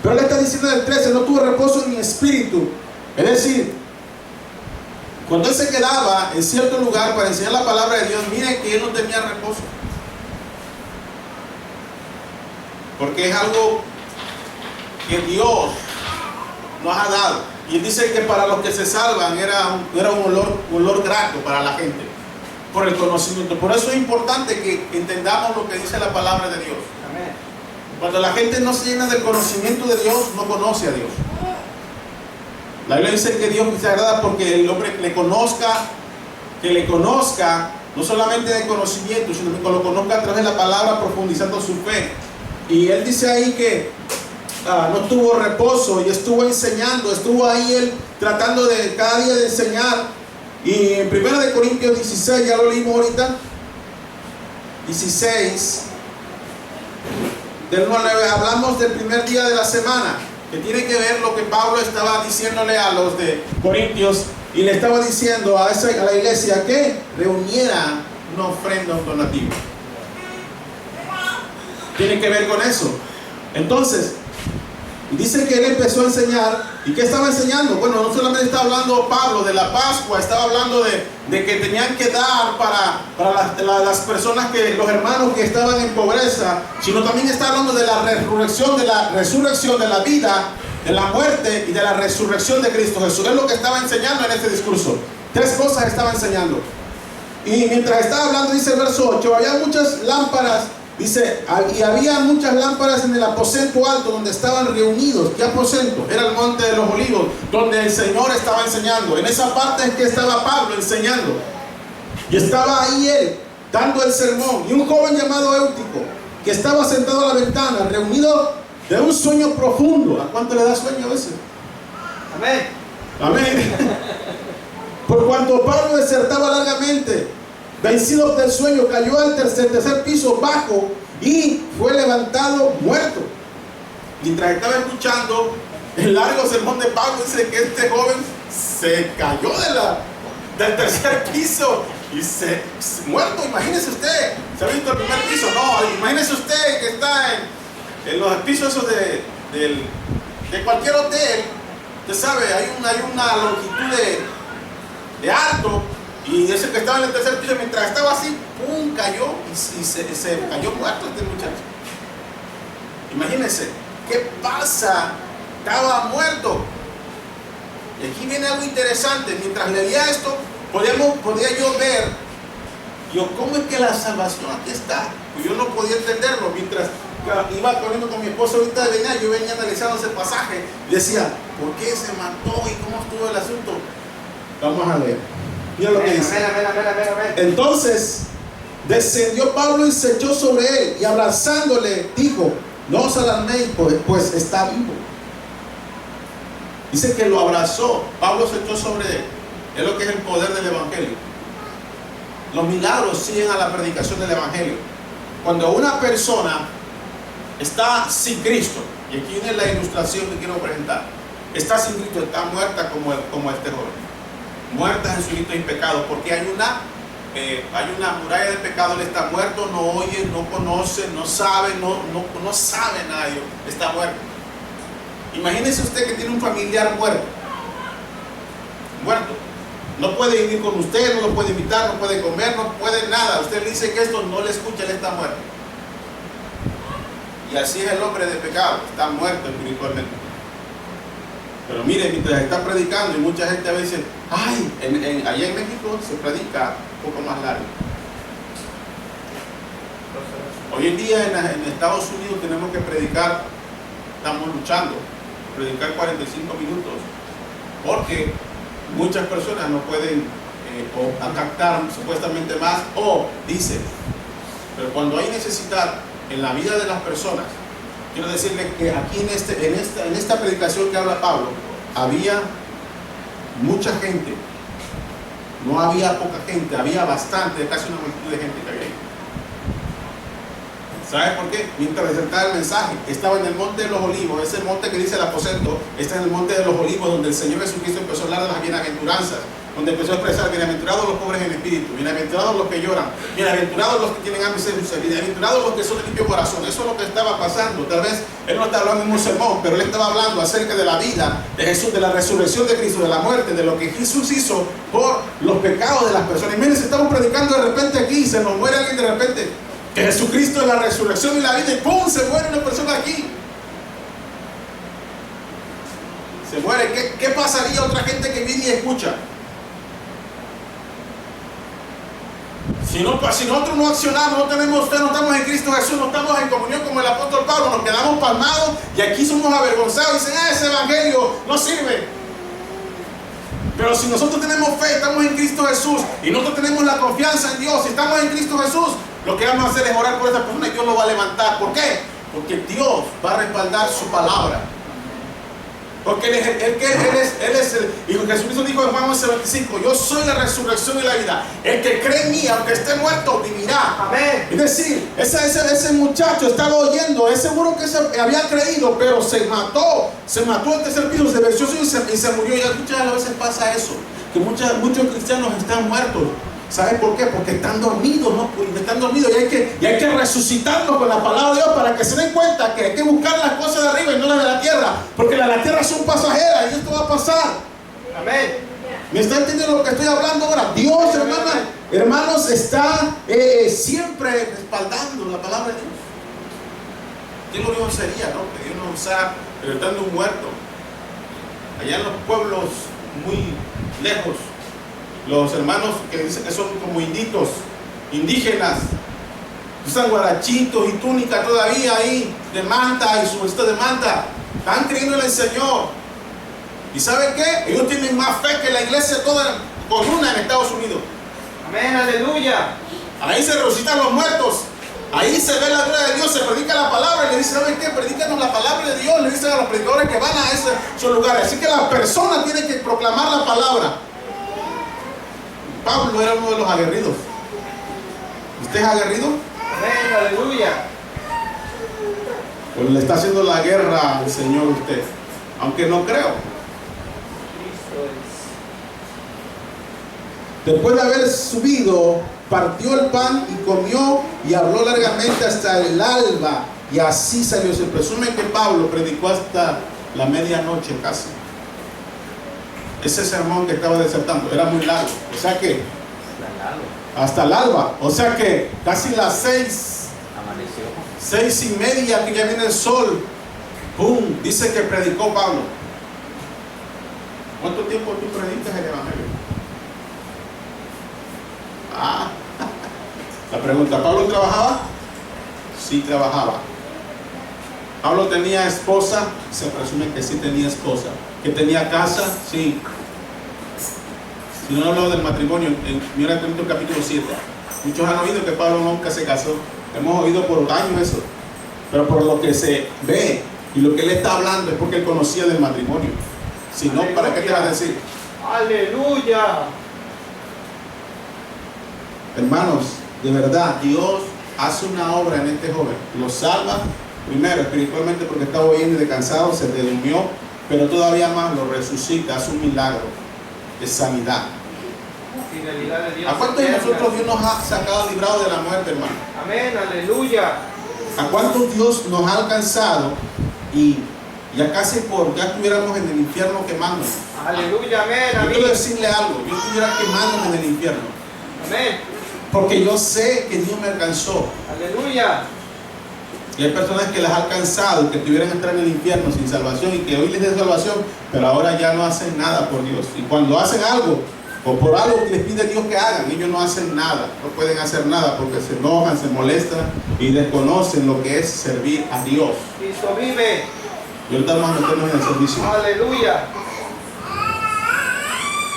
Pero le está diciendo en el 13, no tuve reposo en mi espíritu. Es decir, cuando él se quedaba en cierto lugar para enseñar la palabra de Dios, miren que él no tenía reposo. Porque es algo que Dios nos ha dado. Y él dice que para los que se salvan era un olor grato para la gente, por el conocimiento. Por eso es importante que entendamos lo que dice la palabra de Dios. Amén. Cuando la gente no se llena del conocimiento de Dios, no conoce a Dios. La Biblia dice que Dios se agrada porque el hombre que le conozca, no solamente de conocimiento, sino que lo conozca a través de la palabra, profundizando su fe. Y él dice ahí que no tuvo reposo y estuvo enseñando, estuvo ahí él tratando de cada día de enseñar. Y en 1 Corintios 16, ya lo leímos ahorita, 16, del 1 al 9, hablamos del primer día de la semana, que tiene que ver lo que Pablo estaba diciéndole a los de Corintios, y le estaba diciendo a la iglesia que reuniera una ofrenda, un donativo. Tiene que ver con eso. Entonces, dice que él empezó a enseñar. ¿Y qué estaba enseñando? Bueno, no solamente estaba hablando Pablo de la Pascua, estaba hablando de que tenían que dar para las personas, los hermanos que estaban en pobreza, sino también está hablando de la resurrección de la vida, de la muerte y de la resurrección de Cristo Jesús. Es lo que estaba enseñando en este discurso. 3 cosas estaba enseñando. Y mientras estaba hablando, dice el verso 8, había muchas lámparas. Dice, y había muchas lámparas en el aposento alto donde estaban reunidos. ¿Qué aposento? Era el monte de los olivos, donde el Señor estaba enseñando. En esa parte es que estaba Pablo enseñando. Y estaba ahí él, dando el sermón. Y un joven llamado Éutico, que estaba sentado a la ventana, reunido de un sueño profundo. ¿A cuánto le da sueño a veces? Amén. Amén. Por cuanto Pablo disertaba largamente, vencido del sueño, cayó al tercer piso bajo y fue levantado muerto. Mientras estaba escuchando el largo sermón de Pablo, dice que este joven se cayó del tercer piso y se muerto. Imagínese usted, ¿se ha visto el primer piso? No, imagínese usted que está en los pisos esos de cualquier hotel. Usted sabe, hay una longitud de alto. Y ese que estaba en el tercer piso, mientras estaba así, ¡pum!, cayó y se cayó muerto este muchacho. Imagínense, ¿qué pasa? Estaba muerto. Y aquí viene algo interesante. Mientras leía esto, podía yo ver, ¿cómo es que la salvación aquí está? Pues yo no podía entenderlo. Mientras iba corriendo con mi esposo ahorita de venir, yo venía analizando ese pasaje y decía, ¿por qué se mató y cómo estuvo el asunto? Vamos a ver. Mira lo que dice. Entonces descendió Pablo y se echó sobre él y abrazándole dijo, no os alarméis, pues está vivo. Dice que lo abrazó. Pablo se echó sobre él. Es lo que es el poder del evangelio. Los milagros siguen a la predicación del evangelio. Cuando una persona está sin Cristo, y aquí viene la ilustración que quiero presentar, está sin Cristo, está muerta como este joven, muertas en su delito y pecado, porque hay una muralla de pecado. Él está muerto, no oye, no conoce, no sabe, no sabe nada de Dios, está muerto. Imagínese usted que tiene un familiar muerto, No puede vivir con usted, no lo puede invitar, no puede comer, no puede nada. Usted le dice que esto no le escucha, él está muerto. Y así es el hombre de pecado, está muerto espiritualmente. Pero mire, mientras está predicando, y mucha gente a veces, ay, allá en México se predica un poco más largo. Hoy en día en Estados Unidos tenemos que predicar, estamos luchando, predicar 45 minutos, porque muchas personas no pueden o captar supuestamente más, o dicen, pero cuando hay necesidad en la vida de las personas, quiero decirles que aquí en esta predicación que habla Pablo, había mucha gente, no había poca gente, había bastante, casi una multitud de gente que había ahí. ¿Sabes por qué? Mientras presentaba el mensaje, estaba en el monte de los olivos, ese monte que dice el aposento, está en el monte de los olivos, donde el Señor Jesucristo empezó a hablar de las bienaventuranzas, donde empezó a expresar: bienaventurados los pobres en espíritu, bienaventurados los que lloran, bienaventurados los que tienen hambre y sed, bienaventurados los que son de limpio corazón. Eso es lo que estaba pasando. Tal vez él no estaba hablando en un sermón, pero él estaba hablando acerca de la vida de Jesús, de la resurrección de Cristo, de la muerte, de lo que Jesús hizo por los pecados de las personas. Y miren, si estamos predicando de repente aquí, se nos muere alguien de repente, que Jesucristo es la resurrección y la vida, y ¡pum!, se muere una persona aquí. Se muere. ¿Qué pasaría a otra gente que viene y escucha? Si nosotros no accionamos, no estamos en Cristo Jesús, no estamos en comunión como el apóstol Pablo, nos quedamos palmados y aquí somos avergonzados y dicen: ese evangelio no sirve. Pero si nosotros tenemos fe, estamos en Cristo Jesús y nosotros tenemos la confianza en Dios, si estamos en Cristo Jesús, lo que vamos a hacer es orar por esa persona y Dios lo va a levantar. ¿Por qué? Porque Dios va a respaldar su palabra. Porque Él es el, y Jesucristo dijo en Juan 11:25: yo soy la resurrección y la vida. El que cree en mí, aunque esté muerto, vivirá. Amén. Es decir, ese muchacho estaba oyendo, es seguro que había creído, pero se mató al tercer piso, se venció y se murió. Y muchas veces pasa eso, que muchos cristianos están muertos. ¿Sabe por qué? Porque están dormidos, ¿no? Están dormidos y hay que resucitarlos con la palabra de Dios para que se den cuenta que hay que buscar las cosas de arriba y no las de la tierra, porque las de la tierra son pasajeras y esto va a pasar. Amén. ¿Me está entendiendo lo que estoy hablando ahora? Dios, hermanos, está siempre respaldando la palabra de Dios. Qué glorioso sería, ¿no? Que Dios nos usara levantando un muerto allá en los pueblos muy lejos. Los hermanos que dicen que son como inditos, indígenas, usan guarachitos y túnica todavía ahí, de manta y su vestido de manta, están creyendo en el Señor. ¿Y saben qué? Ellos tienen más fe que la iglesia toda con una en Estados Unidos. Amén, aleluya. Ahí se resucitan los muertos, ahí se ve la gloria de Dios, se predica la palabra y le dicen: ¿saben qué? Predícanos la palabra de Dios, le dicen a los predicadores que van a esos lugares. Así que la persona tiene que proclamar la palabra. Pablo era uno de los aguerridos. ¿Usted es aguerrido? Amén, aleluya. Pues le está haciendo la guerra al Señor usted, aunque no creo. Después de haber subido, partió el pan y comió y habló largamente hasta el alba, y así salió. Se presume que Pablo predicó hasta la medianoche casi. Ese sermón que estaba desertando era muy largo, o sea que hasta el alba, o sea que casi las 6, amaneció 6:30, que ya viene el sol, ¡pum!, dice que predicó Pablo. ¿Cuánto tiempo tú predicas el evangelio? La pregunta: ¿Pablo trabajaba? Sí, trabajaba. ¿Pablo tenía esposa? Se presume que sí tenía esposa. ¿Que tenía casa? Sí. Si no hablo del matrimonio, en 1 Corintios capítulo 7, muchos han oído que Pablo nunca se casó. Hemos oído por años eso, pero por lo que se ve y lo que él está hablando es porque él conocía del matrimonio. Si no, ¿para qué te va a decir? Aleluya. Hermanos, de verdad, Dios hace una obra en este joven. Lo salva, primero espiritualmente, porque estaba oyendo y descansado, se durmió, pero todavía más lo resucita, hace un milagro de sanidad. ¿A cuántos de nosotros Dios nos ha sacado, librado de la muerte, hermano? Amén, aleluya. ¿A cuántos Dios nos ha alcanzado y ya casi ya estuviéramos en el infierno quemándonos? Aleluya, amén, Yo amén. quiero decirle algo, yo estuviera quemándome en el infierno, Amén. porque yo sé que Dios me alcanzó. Aleluya. Y hay personas que las ha alcanzado, que tuvieran que entrar en el infierno sin salvación y que hoy les dé salvación, pero ahora ya no hacen nada por Dios. Y cuando hacen algo, o por algo que les pide Dios que hagan, ellos no hacen nada, no pueden hacer nada porque se enojan, se molestan y desconocen lo que es servir a Dios. Cristo vive. Y ahorita vamos a meternos en el servicio. Aleluya.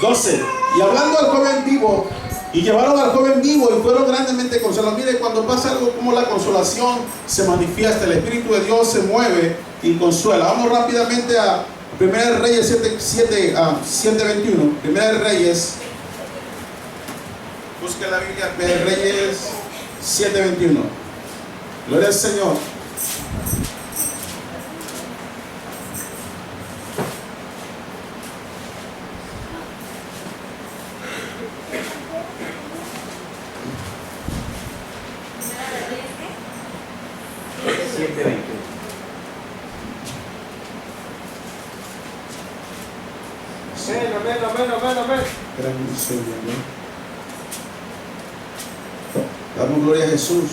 12. Y hablando al joven vivo, y llevaron al joven vivo y fueron grandemente consolados. Mire, cuando pasa algo como la consolación se manifiesta, el Espíritu de Dios se mueve y consuela. Vamos rápidamente a 1 Reyes 7:21. 1 Reyes, busque la Biblia, 1 Reyes 7:21. Gloria al Señor. Amén, amén, amén, amén, amén. Gran Señor, ¿no? Damos gloria a Jesús.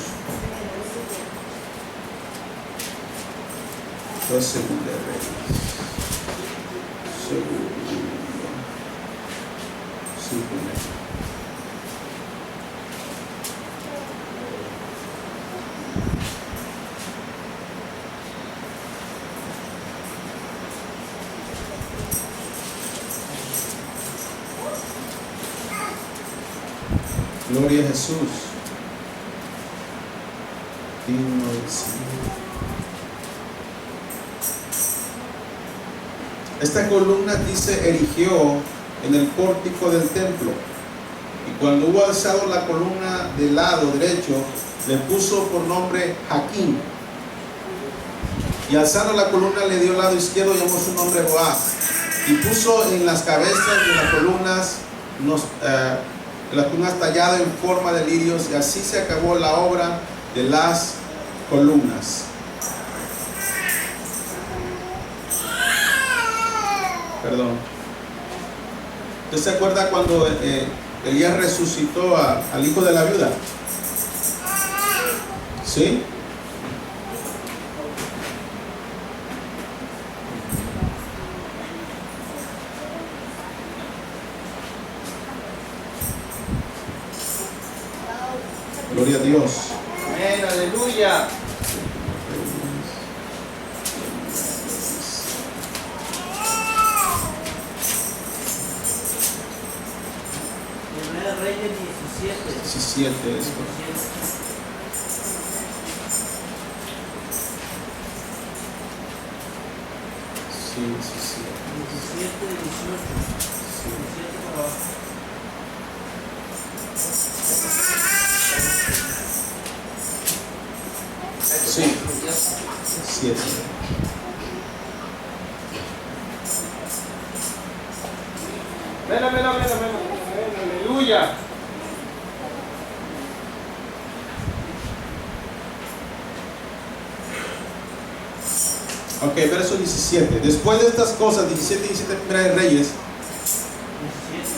2 Segunda de Reyes. Sí, primero. Gloria a Jesús. Digno del Señor. Esta columna, dice, erigió en el pórtico del templo. Y cuando hubo alzado la columna del lado derecho, le puso por nombre Jaquín. Y alzando la columna le dio el lado izquierdo, llamó su nombre Boaz. Y puso en las cabezas de las columnas talladas en forma de lirios, y así se acabó la obra de las columnas. Perdón. ¿Usted se acuerda cuando Elías resucitó al hijo de la viuda? ¿Sí? Gloria a Dios. Amén, aleluya. Primera Reyes 17. 17 esto. Sí, 17. 17, 18. 17 para abajo. Sí, 7. Amén, amén, amén, amén, amén, aleluya. Ok, verso 17. Después de estas cosas, 17 Primera de Reyes. 17.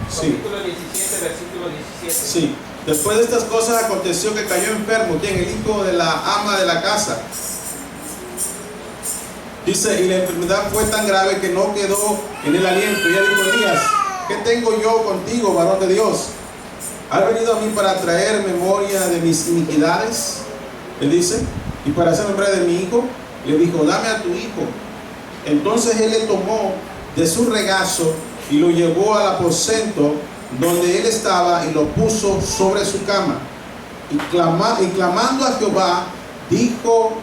Sí, Capítulo 17, versículo 17. sí. Después de estas cosas aconteció que cayó enfermo, ¿quién? El hijo de la ama de la casa. Dice, y la enfermedad fue tan grave que no quedó en el aliento. Y ella dijo, Elías, ¿qué tengo yo contigo, varón de Dios? ¿Has venido a mí para traer memoria de mis iniquidades? Él dice, y para hacer memoria de mi hijo. Le dijo, dame a tu hijo. Entonces él le tomó de su regazo y lo llevó al aposento donde él estaba y lo puso sobre su cama. Y clamando a Jehová, dijo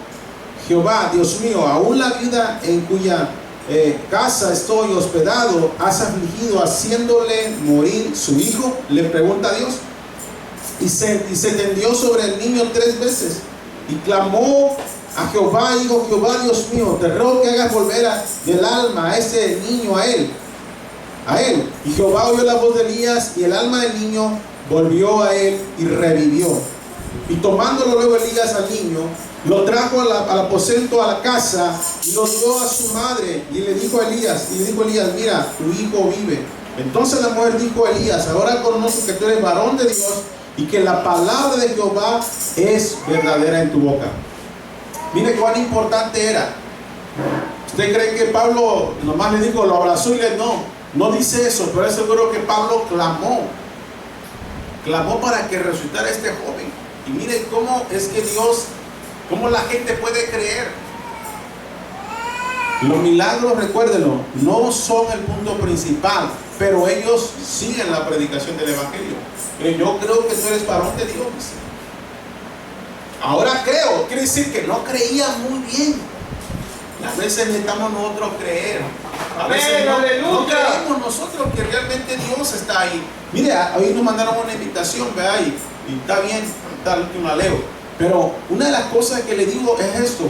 Jehová, Dios mío, aún la vida en cuya casa estoy hospedado, has afligido haciéndole morir su hijo. Le pregunta a Dios. Y se tendió sobre el niño 3 veces y clamó a Jehová, dijo, Jehová Dios mío, te ruego que hagas volver del alma a ese niño a él. Y Jehová oyó la voz de Elías y el alma del niño volvió a él y revivió. Y tomándolo luego Elías al niño, lo trajo al aposento, a la casa, y lo dio a su madre. Y le dijo a Elías, mira, tu hijo vive. Entonces la mujer dijo a Elías, ahora conozco que tú eres varón de Dios y que la palabra de Jehová es verdadera en tu boca. Mire cuán importante era. ¿Usted cree que Pablo nomás le dijo, lo abrazó y le no dice eso, pero es seguro que Pablo clamó para que resucitara este joven? Y mire cómo es que Dios, cómo la gente puede creer. Los milagros, recuérdenlo, no son el punto principal, pero ellos siguen la predicación del evangelio. Yo creo que tú eres varón de Dios. Ahora creo, quiere decir que no creía muy bien. A veces necesitamos nosotros creer. A veces no creemos nosotros que realmente Dios está ahí. Mire, hoy nos mandaron una invitación, ¿verdad? Y está bien, tal que la leo. Pero una de las cosas que le digo es esto,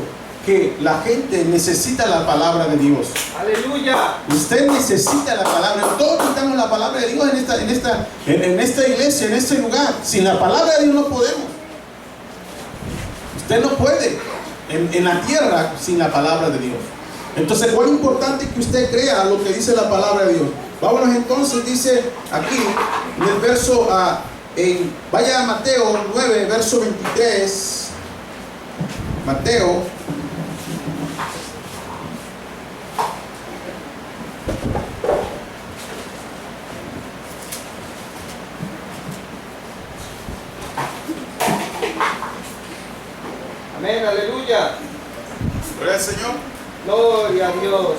que la gente necesita la palabra de Dios. Aleluya. Usted necesita la palabra. Todos necesitamos la palabra de Dios en esta iglesia, en este lugar. Sin la palabra de Dios no podemos. Usted no puede en la tierra sin la palabra de Dios. Entonces, cuán importante que usted crea lo que dice la palabra de Dios. Vámonos entonces, dice aquí en el verso, vaya a Mateo 9, verso 23. Mateo. Amén, aleluya. Gloria al Señor. Gloria a Dios.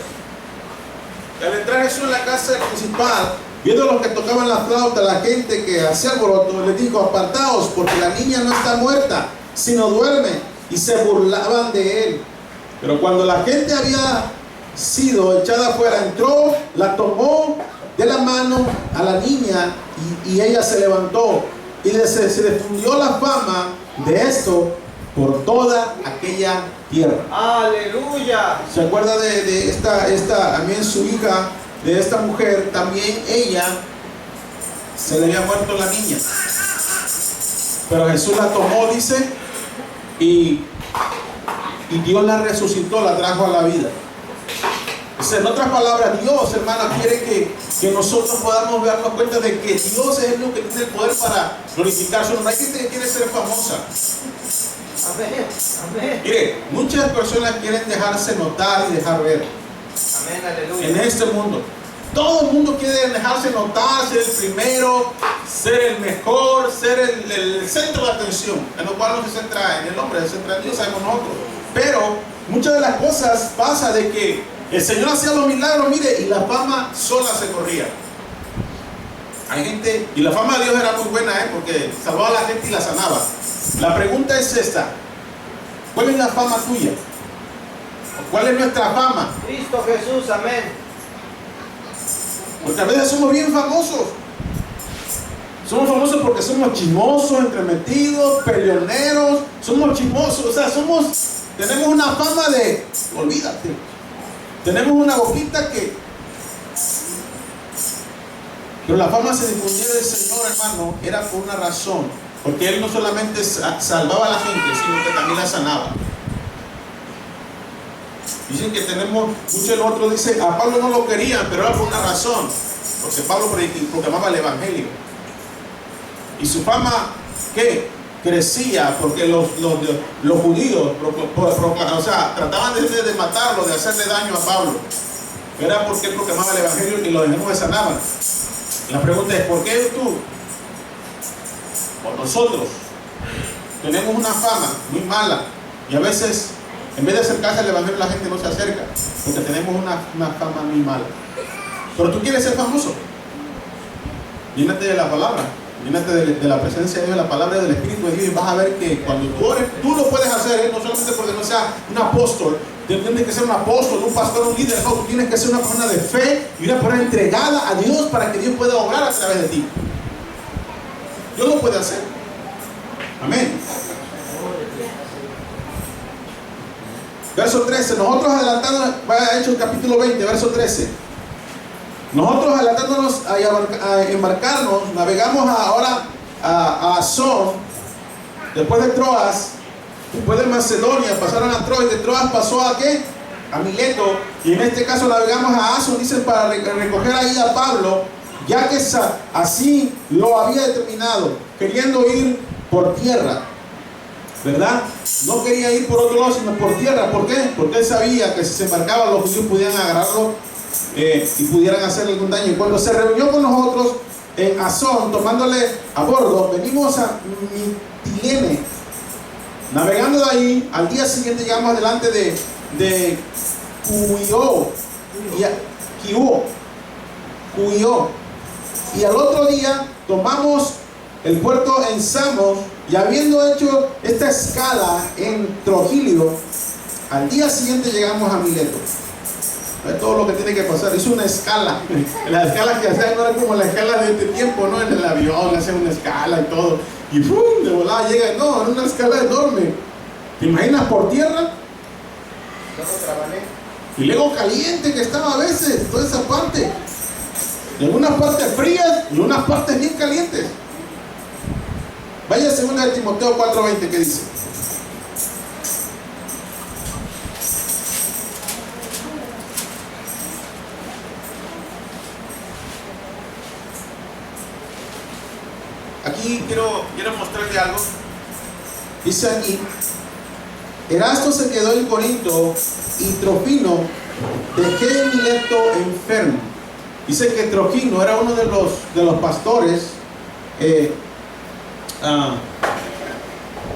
Y al entrar Jesús en la casa del principal, viendo a los que tocaban la flauta, la gente que hacía alboroto, les dijo, apartaos, porque la niña no está muerta, sino duerme. Y se burlaban de él. Pero cuando la gente había sido echada afuera, entró, la tomó de la mano a la niña y ella se levantó. Y se difundió la fama de esto por toda aquella tierra. Aleluya. ¿Se acuerda de esta también su hija, de esta mujer? También ella se le había muerto la niña, pero Jesús la tomó, dice, y Dios la resucitó, la trajo a la vida. En otras palabras, Dios, hermano, quiere que nosotros podamos darnos cuenta de que Dios es el único que tiene el poder para glorificar su nombre. Hay gente que quiere ser famosa. Amén. Amén. Mire, muchas personas quieren dejarse notar y dejar ver. Amén, aleluya. En este mundo, todo el mundo quiere dejarse notar, ser el primero, ser el mejor, ser el centro de atención, en lo cual no se centra en el hombre, se centra en Dios, sabemos nosotros. Pero muchas de las cosas pasa de que el Señor hacía los milagros, mire, y la fama sola se corría. Hay gente, y la fama de Dios era muy buena, porque salvaba a la gente y la sanaba. La pregunta es esta: ¿cuál es la fama tuya? ¿Cuál es nuestra fama? Cristo Jesús, amén. Porque a veces somos bien famosos. Somos famosos porque somos chismosos, entremetidos, peleoneros. Somos chismosos, o sea, tenemos una fama de, olvídate. Tenemos una boquita que... Pero la fama se difundía del Señor, hermano, era por una razón. Porque Él no solamente salvaba a la gente, sino que también la sanaba. Dicen que tenemos, muchos de los otros dicen, a Pablo no lo querían, pero era por una razón. Porque Pablo proclamaba el Evangelio. Y su fama, ¿qué? Crecía porque los judíos trataban de matarlo, de hacerle daño a Pablo. Era porque él proclamaba el Evangelio y los demonios sanaban. La pregunta es, ¿por qué tú o nosotros tenemos una fama muy mala y a veces en vez de acercarse al Evangelio la gente no se acerca? Porque tenemos una fama muy mala. Pero tú quieres ser famoso, llénate de la palabra, llénate de la presencia de Dios, de la palabra del Espíritu de Dios, y vas a ver que cuando tú lo puedes hacer, no solamente porque no seas un apóstol, tienes que ser un apóstol, un pastor, un líder, no, tú tienes que ser una persona de fe y una persona entregada a Dios para que Dios pueda obrar a través de ti. Dios lo puede hacer. Amén. Verso 13, nosotros adelantándonos, vaya a Hechos capítulo 20, verso 13. Nosotros adelantándonos a embarcarnos, navegamos ahora a Asón, después de Troas, después de Macedonia, pasaron a Troas, y de Troas pasó ¿a qué? A Mileto, y en este caso navegamos a Aso, dicen, para recoger ahí a Pablo, ya que así lo había determinado, queriendo ir por tierra, ¿verdad? No quería ir por otro lado, sino por tierra. ¿Por qué? Porque él sabía que si se embarcaba los judíos pudieran agarrarlo y pudieran hacerle algún daño. Y cuando se reunió con nosotros en Asón, tomándole a bordo, venimos a Mitilene. Navegando de ahí, al día siguiente llegamos delante de Cuyo. Y al otro día tomamos el puerto en Samos, y habiendo hecho esta escala en Trogilio, al día siguiente llegamos a Mileto. Es todo lo que tiene que pasar. Hizo una escala. Las escalas que hacían no eran como las escalas de este tiempo, ¿no? En el avión hacen una escala y todo. Y ¡fum! De volada llega. No, era una escala enorme. ¿Te imaginas por tierra? Y luego caliente que estaba a veces, toda esa parte. De unas partes frías y unas partes bien calientes. Vaya a 2 Timoteo 4:20, ¿qué dice? Aquí quiero mostrarle algo. Dice aquí: Erasto se quedó en Corinto y Trofimo dejé en Mileto enfermo. Dice que Trofimo era uno de los pastores.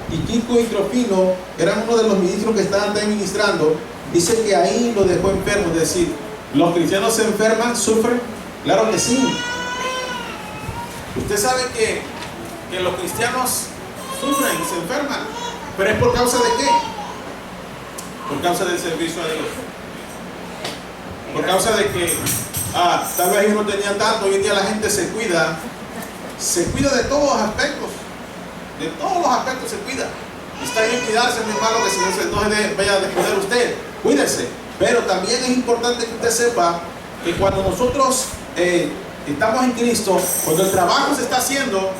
Tíquico y Trofimo eran uno de los ministros que estaban también ministrando. Dice que ahí lo dejó enfermo. Es decir, ¿los cristianos se enferman, sufren? Claro que sí. Usted sabe que los cristianos sufren y se enferman, pero ¿es por causa de qué? Por causa del servicio a Dios. Por causa de que tal vez ellos no tenían tanto. Hoy en día la gente se cuida de todos los aspectos. De todos los aspectos se cuida. Está bien cuidarse, no es malo que si no se vaya a descuidar usted. Cuídese. Pero también es importante que usted sepa que cuando nosotros estamos en Cristo, cuando el trabajo se está haciendo,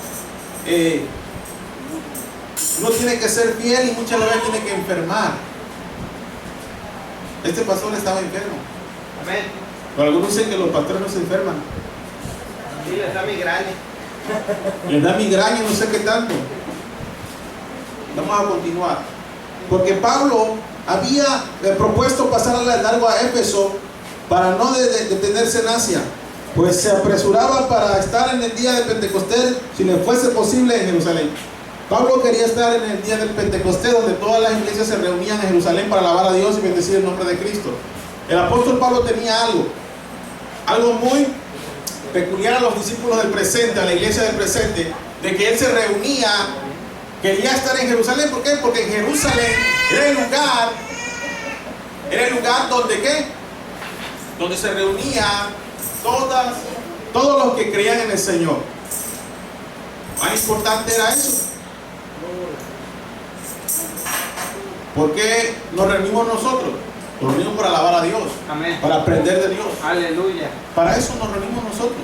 uno tiene que ser fiel y muchas veces tiene que enfermar. Este pastor estaba enfermo. Amén. Pero algunos dicen que los pastores no se enferman. Sí, les da migraña. Les da migraña, no sé qué tanto. Vamos a continuar. Porque Pablo había propuesto pasar al largo a Éfeso para no detenerse en Asia, pues se apresuraba para estar en el día de Pentecostés, si le fuese posible, en Jerusalén. Pablo quería estar en el día del Pentecostés, donde todas las iglesias se reunían en Jerusalén para alabar a Dios y bendecir el nombre de Cristo. El apóstol Pablo tenía algo muy peculiar a los discípulos del presente, a la iglesia del presente, de que él se reunía, quería estar en Jerusalén. ¿Por qué? Porque en Jerusalén era el lugar donde ¿qué? Donde se reunían todos los que creían en el Señor. ¿Cuán importante era eso? ¿Por qué nos reunimos nosotros? Nos reunimos para alabar a Dios. Amén. Para aprender de Dios. Aleluya. Para eso nos reunimos nosotros.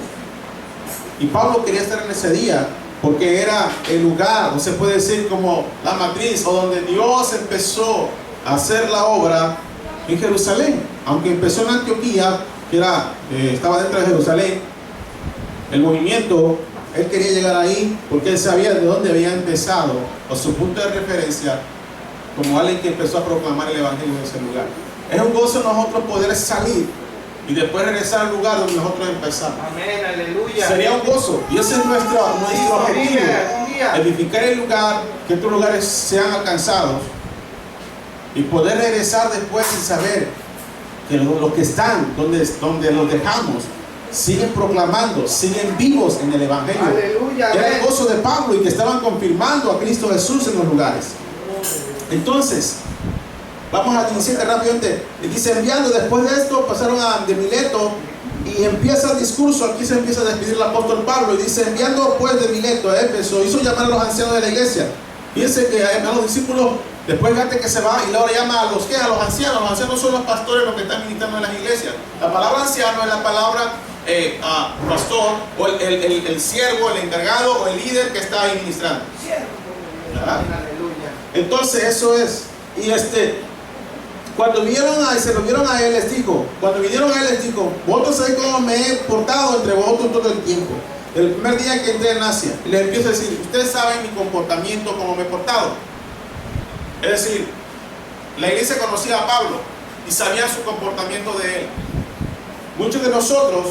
Y Pablo quería estar en ese día porque era el lugar, o se puede decir como la matriz, o donde Dios empezó a hacer la obra en Jerusalén. Aunque empezó en Antioquía, que estaba dentro de Jerusalén, el movimiento, él quería llegar ahí porque él sabía de dónde había empezado, o su punto de referencia, como alguien que empezó a proclamar el evangelio en ese lugar. Es un gozo nosotros poder salir y después regresar al lugar donde nosotros empezamos. Amén, aleluya. Sería un gozo, y ese es nuestro objetivo: edificar el lugar, que estos lugares sean alcanzados y poder regresar después y saber que los que están donde los dejamos siguen proclamando, siguen vivos en el evangelio. Aleluya. Era el gozo de Pablo, y que estaban confirmando a Cristo Jesús en los lugares. Entonces, vamos a 17 rápidamente. Dice: enviando, después de esto pasaron de Mileto, y empieza el discurso. Aquí se empieza a despedir el apóstol Pablo, y dice: enviando pues de Mileto a Éfeso, hizo llamar a los ancianos de la iglesia. Fíjense que a los discípulos, después fíjate que se va y luego llama a los ancianos. Los ancianos son los pastores, los que están ministrando en las iglesias. La palabra anciano es la palabra pastor, o el siervo, el encargado, o el líder que está ahí ministrando. ¿verdad? Aleluya. Entonces eso es. Y cuando se lo vieron a él, les dijo, cuando vinieron a él, les dijo, vosotros sabéis cómo me he portado entre vosotros todo el tiempo. El primer día que entré en Asia, y les empiezo a decir, ustedes saben mi comportamiento, cómo me he portado. Es decir, la iglesia conocía a Pablo y sabía su comportamiento de él. Muchos de nosotros,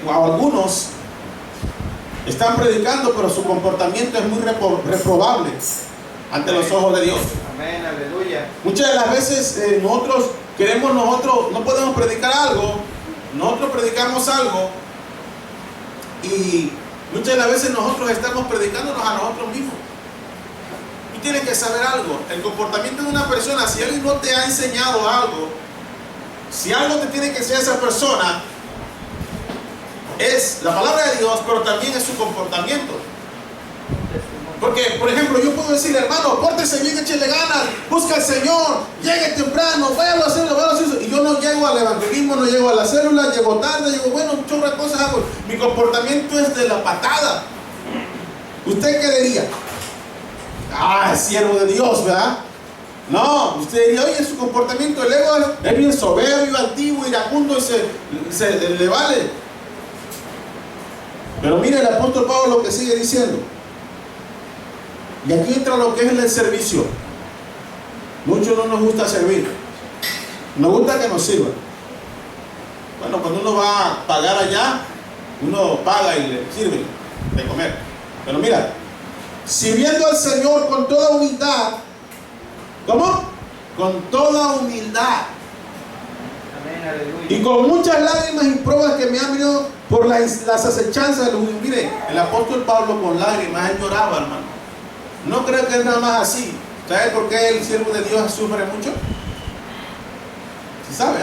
o algunos, están predicando, pero su comportamiento es muy reprobable ante los ojos de Dios. Amén, aleluya. Muchas de las veces nosotros no podemos predicar algo, nosotros predicamos algo y muchas de las veces nosotros estamos predicándonos a nosotros mismos. Tú tienes que saber algo, el comportamiento de una persona, si alguien no te ha enseñado algo, si algo te tiene que enseñar esa persona, es la palabra de Dios, pero también es su comportamiento. Porque, por ejemplo, yo puedo decir, hermano, pórtese bien, échele ganas, busca al Señor, llegue temprano, váyalo a hacerlo, y yo no llego al evangelismo, no llego a la célula, llego tarde, llego, bueno, muchas otras cosas hago. Mi comportamiento es de la patada. ¿Usted qué diría? Ah, es siervo de Dios, ¿verdad? No, usted diría, oye, su comportamiento, el ego es bien soberbio, antiguo, iracundo, y se le vale. Pero mire el apóstol Pablo lo que sigue diciendo. Y aquí entra lo que es el servicio. Muchos no nos gusta servir. Nos gusta que nos sirvan. Bueno, cuando uno va a pagar allá, uno paga y le sirve de comer. Pero mira, sirviendo al Señor con toda humildad. ¿Cómo? Con toda humildad. Amén, aleluya. Y con muchas lágrimas y pruebas que me han venido por las acechanzas de los. Mire, el apóstol Pablo con lágrimas, él lloraba, hermano. No creo que es nada más así. ¿Sabe por qué el siervo de Dios sufre mucho? ¿Sí sabe?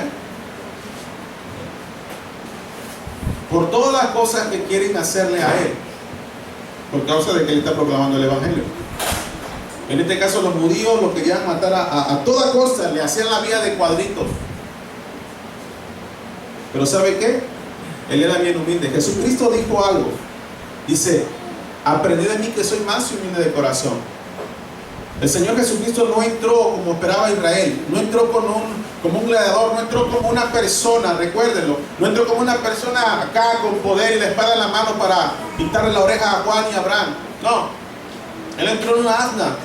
Por todas las cosas que quieren hacerle a él, por causa de que él está proclamando el evangelio. En este caso los judíos lo querían matar a toda costa, le hacían la vida de cuadritos. Pero ¿sabe qué? Él era bien humilde. Jesucristo dijo algo. Dice, aprendí de mí que soy más humilde de corazón. El Señor Jesucristo no entró como esperaba Israel, no entró como un gladiador, no entró como una persona, recuérdenlo, no entró como una persona acá con poder y la espada en la mano para pintarle la oreja a Juan y a Abraham. No, él entró en una asna,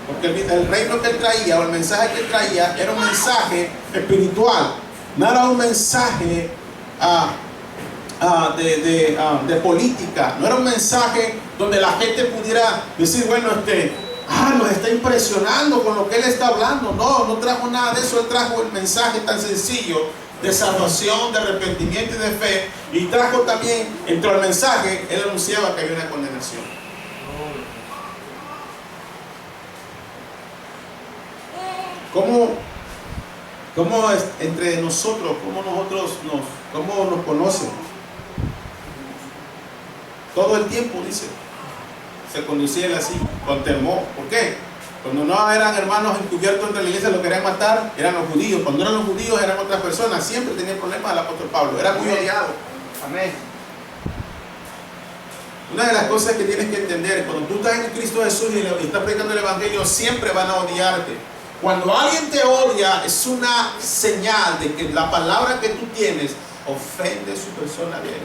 porque el reino que él traía o el mensaje que él traía era un mensaje espiritual, no era un mensaje de política, no era un mensaje donde la gente pudiera decir, bueno, nos está impresionando con lo que él está hablando. No trajo nada de eso. Él trajo el mensaje tan sencillo de salvación, de arrepentimiento y de fe, y trajo también, entre el mensaje, él anunciaba que había una condenación. ¿Cómo es entre nosotros, cómo nos conocen? Todo el tiempo, dice, se conducía él así, con temor. ¿Por qué? Cuando no eran hermanos encubiertos entre la iglesia, lo querían matar, eran los judíos. Cuando eran los judíos, eran otras personas. Siempre tenía problemas el apóstol Pablo, era muy odiado. Amén. Una de las cosas que tienes que entender, cuando tú estás en Cristo Jesús y estás predicando el evangelio, siempre van a odiarte. Cuando alguien te odia, es una señal de que la palabra que tú tienes ofende su personalidad.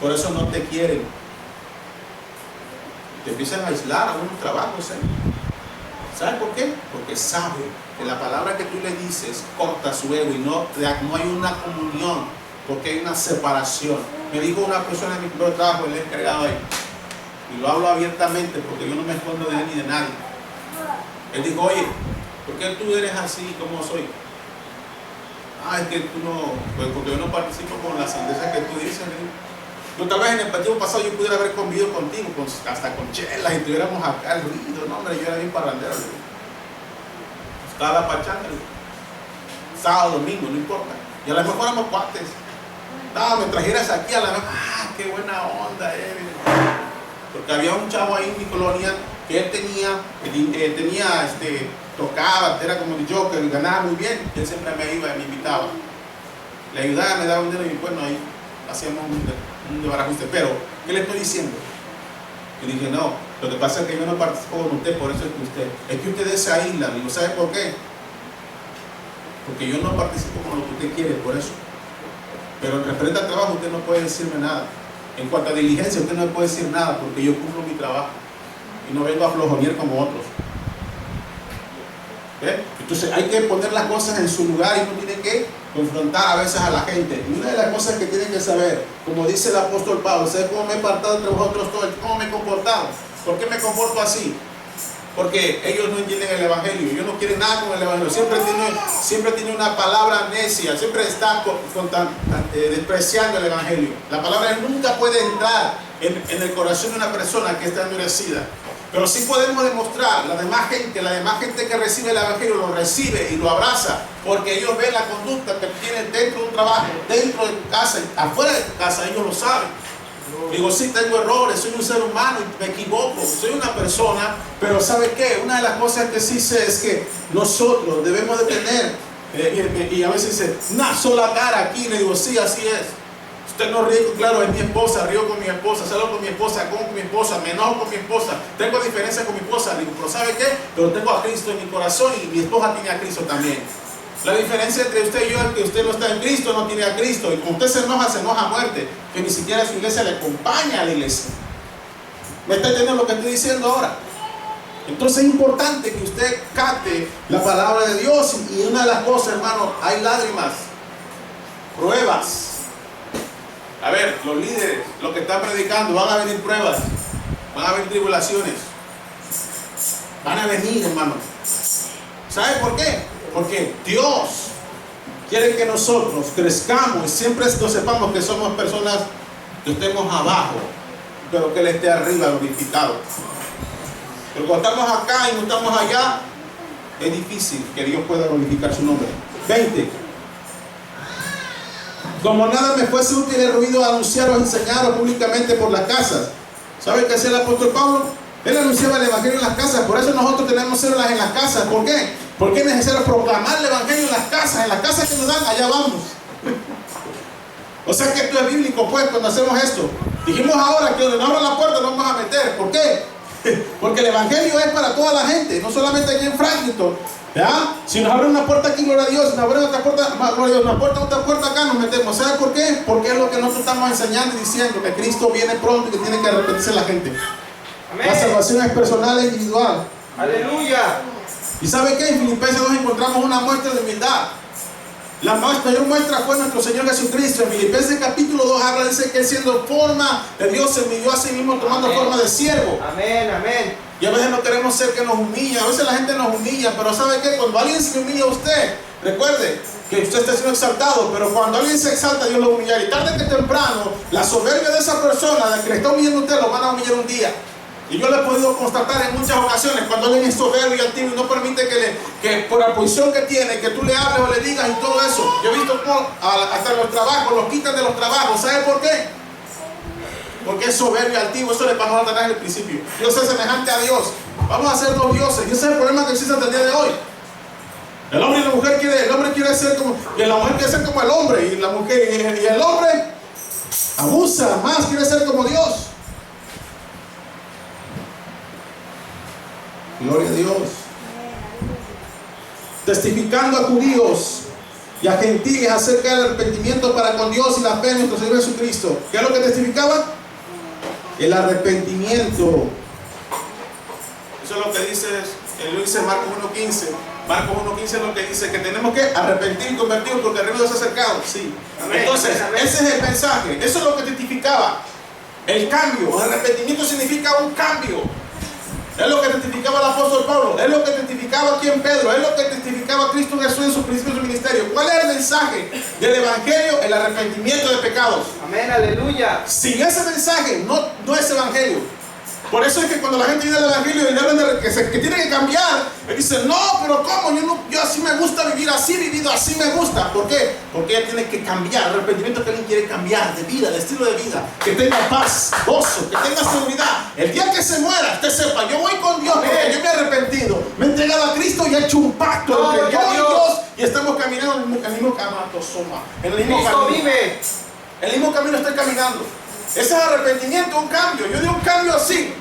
Por eso no te quieren. Te empiezan a aislar a unos trabajos. ¿Sabes por qué? Porque sabe que la palabra que tú le dices corta su ego y no hay una comunión, porque hay una separación. Me dijo una persona en mi primer trabajo, el encargado ahí, y lo hablo abiertamente porque yo no me escondo de él ni de nadie. Él dijo, oye, ¿por qué tú eres así como soy? Es que tú no, pues porque yo no participo con la sandeza que tú dices. Yo tal vez en el partido pasado yo pudiera haber convivido contigo, hasta con chelas, y tuviéramos acá el ruido. No, hombre, yo era bien parrandero. Estaba la pachanga, sábado, domingo, no importa. Y a lo mejor éramos cuates. Me trajeras aquí a la mejor, qué buena onda eres. Porque había un chavo ahí en mi colonia que él tocaba, era como yo, que ganaba muy bien. Y él siempre me iba y me invitaba. Le ayudaba, me daba un dinero y bueno, ahí hacíamos un desbarajuste. Pero, ¿qué le estoy diciendo? Y dije, no, lo que pasa es que yo no participo con usted, por eso es que usted se aísla. Digo, ¿sabe por qué? Porque yo no participo con lo que usted quiere, por eso. Pero en referente al trabajo usted no puede decirme nada. En cuanto a diligencia usted no me puede decir nada, porque yo cumplo mi trabajo y no vengo a flojonear como otros. ¿Ve? Entonces hay que poner las cosas en su lugar y uno tiene que confrontar a veces a la gente. Y una de las cosas que tienen que saber, como dice el apóstol Pablo, ¿sabe cómo me he apartado entre vosotros todos? ¿Cómo me he comportado? ¿Por qué me comporto así? Porque ellos no entienden el Evangelio, ellos no quieren nada con el Evangelio, siempre tiene una palabra necia, siempre están despreciando el Evangelio. La palabra nunca puede entrar en el corazón de una persona que está endurecida. Pero sí podemos demostrar, la demás gente que recibe el Evangelio lo recibe y lo abraza, porque ellos ven la conducta que tienen dentro de un trabajo, dentro de tu casa, afuera de tu casa, ellos lo saben. Digo, sí, tengo errores, soy un ser humano y me equivoco, soy una persona, pero ¿sabe qué? Una de las cosas que sí sé es que nosotros debemos de tener, y a veces dice, una sola cara aquí, le digo, sí, así es. Usted no ríe, claro, es mi esposa, río con mi esposa, salgo con mi esposa, como con mi esposa, me enojo con mi esposa, tengo diferencias con mi esposa, digo, pero ¿sabe qué? Pero tengo a Cristo en mi corazón y mi esposa tiene a Cristo también. La diferencia entre usted y yo es que usted no está en Cristo, no tiene a Cristo. Y cuando usted se enoja a muerte. Que ni siquiera su iglesia le acompaña a la iglesia. ¿Me está entendiendo lo que estoy diciendo ahora? Entonces es importante que usted capte la palabra de Dios. Y una de las cosas, hermano, hay lágrimas, pruebas. A ver, los líderes, los que están predicando, van a venir pruebas, van a venir tribulaciones. Van a venir, hermano. ¿Sabe por qué? Porque Dios quiere que nosotros crezcamos y siempre sepamos que somos personas que estemos abajo, pero que Él esté arriba glorificado. Pero cuando estamos acá y no estamos allá, es difícil que Dios pueda glorificar su nombre. 20. Como nada me fuese útil el ruido anunciaros, enseñaros públicamente por las casas. ¿Sabe qué hacía el apóstol Pablo? Él anunciaba el Evangelio en las casas. Por eso nosotros tenemos células en las casas. ¿Por qué? Porque es necesario proclamar el Evangelio en las casas que nos dan, allá vamos. O sea que esto es bíblico, pues, cuando hacemos esto. Dijimos ahora que donde nos abran la puerta nos vamos a meter. ¿Por qué? Porque el Evangelio es para toda la gente, no solamente aquí en Franklinton. ¿Ya? Si nos abren una puerta aquí, gloria a Dios, si nos abren otra puerta, gloria a Dios, otra puerta acá, nos metemos. ¿Sabe por qué? Porque es lo que nosotros estamos enseñando y diciendo, que Cristo viene pronto y que tiene que arrepentirse la gente. Amén. La salvación es personal e individual. Aleluya. ¿Y sabe qué? En Filipenses 2 encontramos una muestra de humildad. La mayor muestra fue nuestro Señor Jesucristo. En Filipenses capítulo 2 habla, dice que siendo forma de Dios se humilló a sí mismo tomando forma de siervo. Amén, amén. Y a veces no queremos ser que nos humilla, a veces la gente nos humilla, pero ¿sabe qué? Cuando alguien se humilla a usted, recuerde que usted está siendo exaltado, pero cuando alguien se exalta, Dios lo humillará. Y tarde que temprano, la soberbia de esa persona, de que le está humillando a usted, lo van a humillar un día. Y yo lo he podido constatar en muchas ocasiones, cuando alguien es soberbio y altivo y no permite que por la posición que tiene, que tú le hables o le digas y todo eso. Yo he visto cómo hasta los trabajos, los quitan de los trabajos. ¿Sabe por qué? Porque es soberbio y altivo. Eso le pasó a Satanás en el principio. Dios es semejante a Dios. Vamos a ser dos dioses. Y ese es el problema que existe hasta el día de hoy. El hombre y la mujer el hombre quiere ser como, y la mujer quiere ser como el hombre, y la mujer y el hombre abusa más, quiere ser como Dios. Gloria a Dios. Testificando a judíos y a gentiles acerca del arrepentimiento para con Dios y la fe en nuestro Señor Jesucristo. ¿Qué es lo que testificaba? El arrepentimiento. Eso es lo que dice, lo dice Marcos 1.15. Marcos 1.15 es lo que dice, que tenemos que arrepentir y convertirnos porque el reino de Dios se ha acercado. Sí. Amén. Entonces, ese es el mensaje. Eso es lo que testificaba. El cambio. El arrepentimiento significa un cambio. Es lo que testificaba el apóstol Pablo, es lo que testificaba aquí en Pedro, es lo que testificaba Cristo Jesús en su principio de su ministerio. ¿Cuál es el mensaje del Evangelio? El arrepentimiento de pecados. Amén, aleluya. Sin ese mensaje no es Evangelio. Por eso es que cuando la gente viene al Evangelio y le hablan de que tiene que cambiar, me dicen, no, pero ¿cómo? Yo así me gusta vivir, así vivido, así me gusta. ¿Por qué? Porque ella tiene que cambiar. El arrepentimiento que alguien quiere cambiar de vida, de estilo de vida, que tenga paz, gozo, que tenga seguridad. El día que se muera, usted sepa, yo voy con Dios porque yo me he arrepentido, me he entregado a Cristo y he hecho un pacto entre yo y Dios y estamos caminando en el mismo camino. En el mismo Cristo camino. vive. El mismo camino estoy caminando. Ese es arrepentimiento, un cambio. Yo digo un cambio así.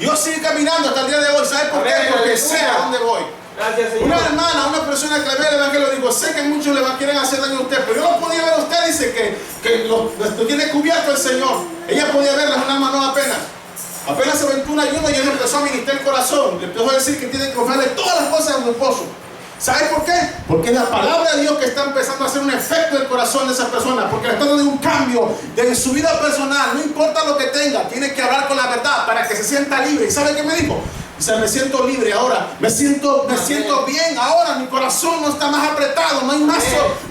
Dios sigue caminando hasta el día de hoy. ¿Sabe por qué? Porque sé a dónde voy. Gracias, Señor. Una hermana, una persona que le ve el evangelio, digo, sé que muchos quieren hacer daño a usted, pero yo no podía ver a usted, dice que lo tiene cubierto el Señor. Ella podía verla, es una hermana no apenas se aventó un ayuno y ella empezó a ministrar el corazón. Le empezó a decir que tiene que ofrecerle todas las cosas a su esposo. ¿Sabe por qué? Porque es la palabra de Dios que está empezando a hacer un efecto en el corazón de esa persona, porque le está dando un cambio en su vida personal. No importa lo que tenga, tiene que hablar con la verdad para que se sienta libre. ¿Y sabe qué me dijo? Dice, me siento libre ahora, me siento bien ahora, mi corazón no está más apretado, no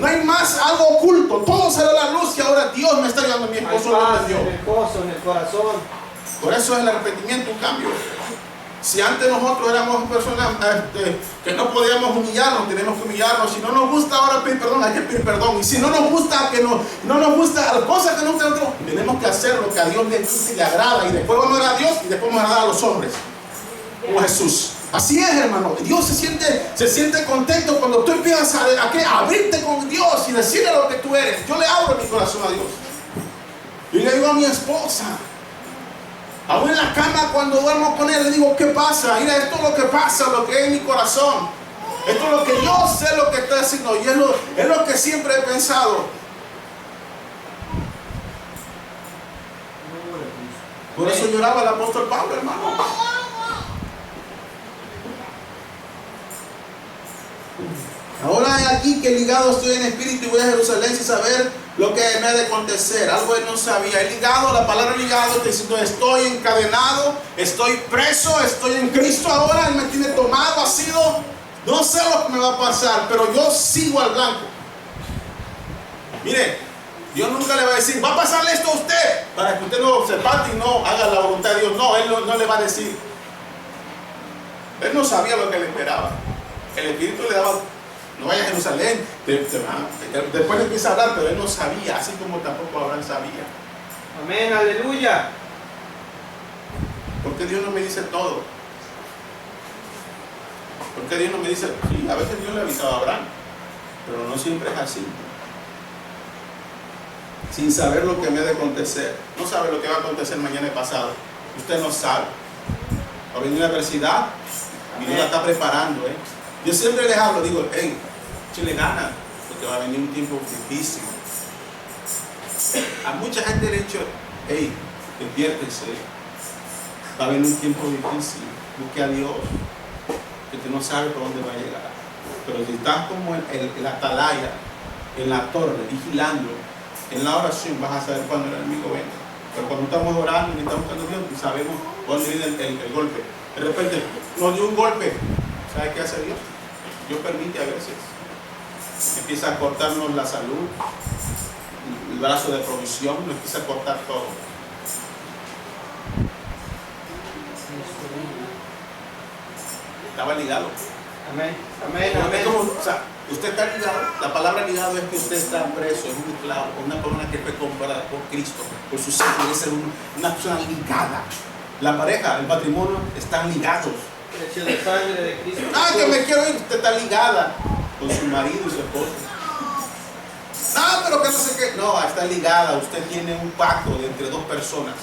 hay más algo oculto, todo sale a la luz y ahora Dios me está ayudando. Mi esposo lo entendió. En el gozo, en el corazón. Por eso es el arrepentimiento un cambio. Si antes nosotros éramos personas que no podíamos humillarnos, tenemos que humillarnos. Si no nos gusta ahora pedir perdón, hay que pedir perdón. Y si no nos gusta no nos gusta las cosas que no nos gustan, tenemos que hacer lo que a Dios le gusta y le agrada. Y después vamos a agradar a Dios y después vamos a agradar a los hombres. Como Jesús. Así es, hermano. Dios se siente contento cuando tú empiezas a abrirte con Dios y decirle lo que tú eres. Yo le abro mi corazón a Dios. Y le digo a mi esposa, aún en la cama cuando duermo con él, le digo, ¿qué pasa? Mira, esto es lo que pasa, lo que es en mi corazón. Esto es lo que yo sé lo que estoy haciendo. Y es lo que siempre he pensado. Por eso lloraba el apóstol Pablo, hermano. Ahora hay aquí que ligado estoy en espíritu y voy a Jerusalén sin saber lo que me ha de acontecer. Algo él no sabía. He ligado, la palabra ligado está diciendo estoy encadenado, estoy preso, estoy en Cristo ahora. Él me tiene tomado, ha sido, no sé lo que me va a pasar, pero yo sigo al blanco. Mire, Dios nunca le va a decir, va a pasarle esto a usted, para que usted no se parte y no haga la voluntad de Dios. No, Él no le va a decir. Él no sabía lo que le esperaba. El Espíritu le daba, no vaya a Jerusalén, después le empieza a hablar, pero él no sabía, así como tampoco Abraham sabía. Amén, aleluya. ¿Por qué Dios no me dice todo? ¿Por qué Dios no me dice? Sí, a veces Dios le avisaba a Abraham, pero no siempre es así. Sin saber lo que me ha de acontecer. No sabe lo que va a acontecer mañana y pasado. Usted no sabe. Va a venir una adversidad y Dios la está preparando. Yo siempre les hablo, digo, hey, échale ganas, porque va a venir un tiempo difícil. A mucha gente le he dicho, hey, despiértese, va a venir un tiempo difícil, busque a Dios, que usted no sabe por dónde va a llegar. Pero si estás como en la atalaya, en la torre, vigilando, en la oración, vas a saber cuándo el enemigo venga. Pero cuando estamos orando y estamos buscando a Dios, sabemos cuándo viene el golpe. De repente nos dio un golpe. ¿Sabe qué hace Dios? Dios permite a veces. Empieza a cortarnos la salud, el brazo de provisión, nos empieza a cortar todo. Estaba ligado. Amén, amén, amén. O sea, usted está ligado. La palabra ligado es que usted está preso, es un esclavo, una persona que fue comprada por Cristo, por su sangre, es una persona ligada. La pareja, el matrimonio están ligados. Leche de sangre de Cristo. Que me quiero ir, usted está ligada con su marido y su esposa. Pero que no sé qué. No, está ligada, usted tiene un pacto entre dos personas.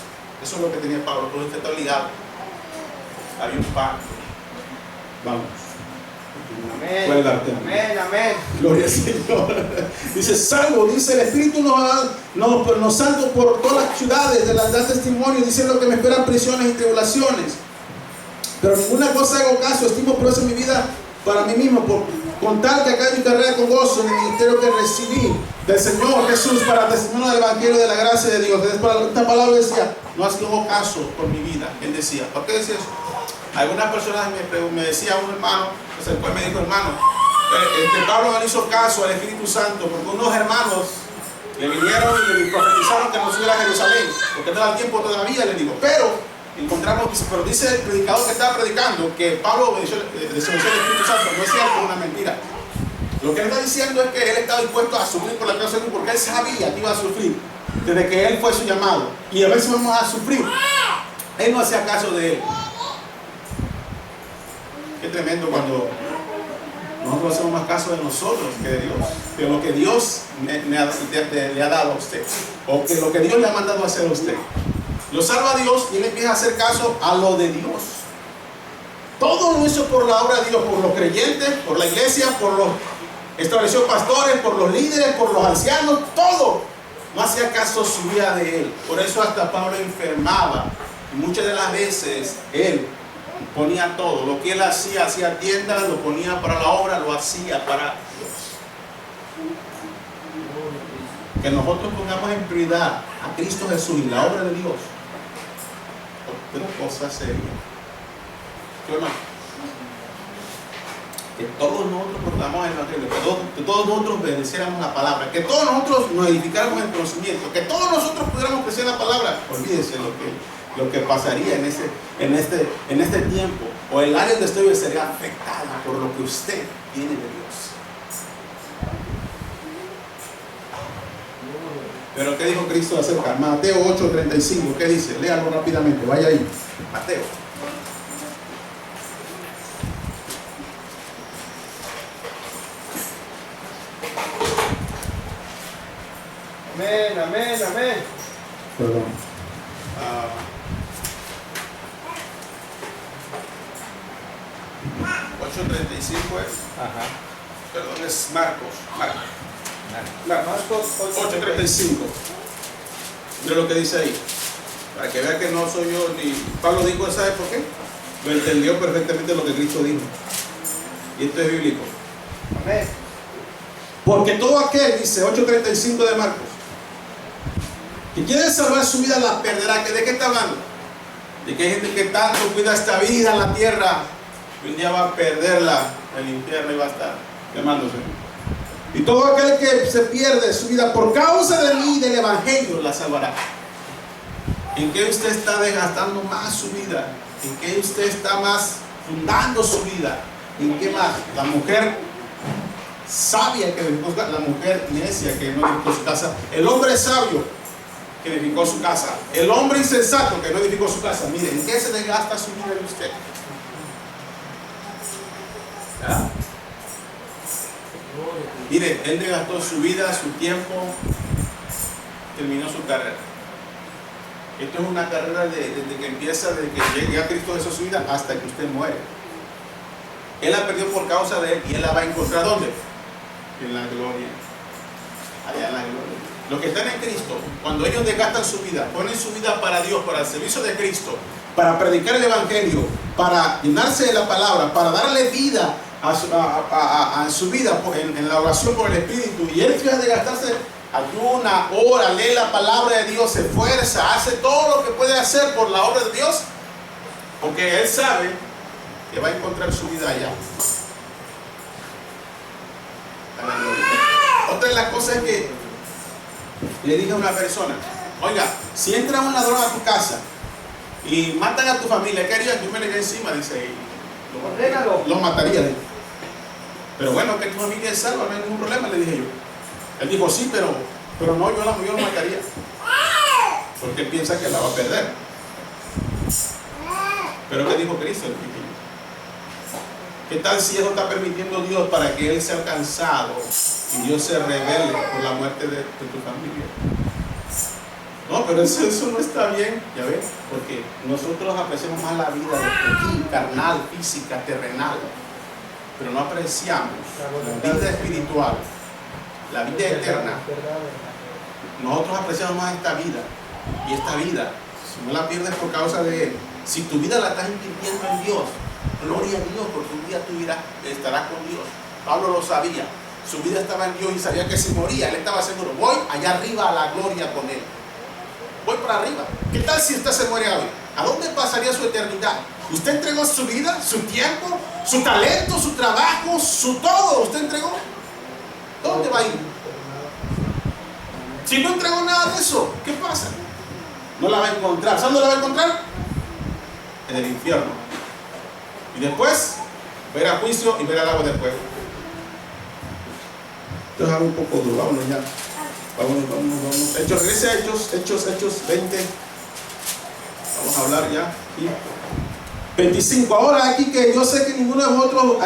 Eso es lo que tenía Pablo, pero usted está ligado. Hay un pacto. Vamos. Amén, amén, amén. Gloria al Señor. Dice, salvo, dice el Espíritu nos salvo por todas las ciudades, de las da testimonio, diciendo que me esperan prisiones y tribulaciones. Pero ninguna cosa hago caso, estimo preciosa mi vida para mí mismo, por contar que acabe mi carrera con gozo en el ministerio que recibí del Señor Jesús para testimonio del Evangelio de la gracia de Dios. Esta palabra decía, no hago caso por mi vida. Él decía, ¿por qué decía eso? Algunas personas me decía un hermano, después me dijo, hermano, Pablo no le hizo caso al Espíritu Santo, porque unos hermanos le vinieron y le profetizaron que no subiera a Jerusalén, porque no da tiempo todavía, le digo, pero dice el predicador que estaba predicando que Pablo desobedeció al Espíritu Santo. No es cierto, es una mentira. Lo que él está diciendo es que él estaba dispuesto a sufrir por la causa de Dios, porque él sabía que iba a sufrir desde que él fue su llamado, y a veces vamos a sufrir. Él no hacía caso de él. Qué tremendo cuando nosotros hacemos más caso de nosotros que de Dios, de lo que Dios le ha dado a usted, o que lo que Dios le ha mandado a hacer a usted. Lo salva Dios y él empieza a hacer caso a lo de Dios. Todo lo hizo por la obra de Dios, por los creyentes, por la iglesia, por los estableció pastores, por los líderes, por los ancianos, todo. No hacía caso su vida de él. Por eso hasta Pablo enfermaba. Y muchas de las veces él ponía todo. Lo que él hacía tiendas, lo ponía para la obra, lo hacía para Dios. Que nosotros pongamos en prioridad a Cristo Jesús y la obra de Dios. Otra cosa seria. ¿Sí o no? Que todos nosotros proclamamos el Evangelio, que todos nosotros obedeciéramos la palabra, que todos nosotros nos edificáramos en conocimiento, que todos nosotros pudiéramos crecer la palabra. Olvídese lo que pasaría en este tiempo, o el área donde estoy sería afectada por lo que usted tiene de Dios. Pero ¿qué dijo Cristo acerca? Mateo 8:35, ¿qué dice? Léalo rápidamente, vaya ahí. Mateo. Amén, amén, amén. Perdón. 8:35 es. Ajá. Perdón, es Marcos. Marcos 8:35. Mira lo que dice ahí. Para que vea que no soy yo ni. Pablo dijo, ¿sabe por qué? Lo entendió perfectamente lo que Cristo dijo. Y esto es bíblico. Amén. Porque todo aquel, dice 8:35 de Marcos, que quiere salvar su vida la perderá. ¿De qué está hablando? De que hay gente que tanto cuida esta vida en la tierra y un día va a perderla en el infierno y va a estar quemándose. Y todo aquel que se pierde su vida por causa de mí y del Evangelio la salvará. ¿En qué usted está desgastando más su vida? ¿En qué usted está más fundando su vida? ¿En qué más? La mujer sabia que edificó la mujer necia que no edificó su casa. El hombre sabio que edificó su casa. El hombre insensato que no edificó su casa. Miren, ¿en qué se desgasta su vida de usted? ¿Ah? Mire, él desgastó su vida, su tiempo, terminó su carrera. Esto es una carrera desde que empieza, desde que llega a Cristo Jesús su vida hasta que usted muere. Él la perdió por causa de él y él la va a encontrar ¿dónde? En la gloria. Allá en la gloria. Los que están en Cristo, cuando ellos desgastan su vida, ponen su vida para Dios, para el servicio de Cristo, para predicar el Evangelio, para llenarse de la palabra, para darle vida a su vida en la oración por el Espíritu, y él quiere desgastarse, ayuna, ora, lee la palabra de Dios, se esfuerza, hace todo lo que puede hacer por la obra de Dios, porque él sabe que va a encontrar su vida allá. Otra de las cosas es que le dije a una persona, oiga, si entra un ladrón a tu casa y matan a tu familia, ¿qué harías? Yo me le iría encima, dice, lo mataría. Pero bueno, que tu familia es salva, no hay ningún problema, le dije yo. Él dijo, sí, pero no, yo lo mataría. Porque él piensa que la va a perder. Pero ¿qué dijo Cristo? ¿Qué tal si eso está permitiendo Dios para que él sea alcanzado y Dios se revele por la muerte de tu familia? No, pero eso no está bien, ya ves, porque nosotros apreciamos más la vida de aquí, carnal, física, terrenal, pero no apreciamos la vida espiritual, la vida eterna. Nosotros apreciamos más esta vida, y esta vida, si no la pierdes por causa de él, si tu vida la estás invirtiendo en Dios, gloria a Dios, porque un día tu vida estará con Dios. Pablo lo sabía, su vida estaba en Dios y sabía que si moría, él estaba seguro, voy allá arriba a la gloria con él. Voy para arriba. ¿Qué tal si usted se muere hoy? ¿A dónde pasaría su eternidad? Usted entregó su vida, su tiempo, su talento, su trabajo, su todo. ¿Usted entregó? ¿Dónde va a ir? Si no entregó nada de eso, ¿qué pasa? No la va a encontrar. ¿Sabe dónde la va a encontrar? En el infierno. Y después, ver a juicio y ver al agua después. Esto es algo un poco duro. Vámonos ya. Vamos. Hechos 20. Vamos a hablar ya. 25. Ahora aquí que yo sé que ninguno de vosotros,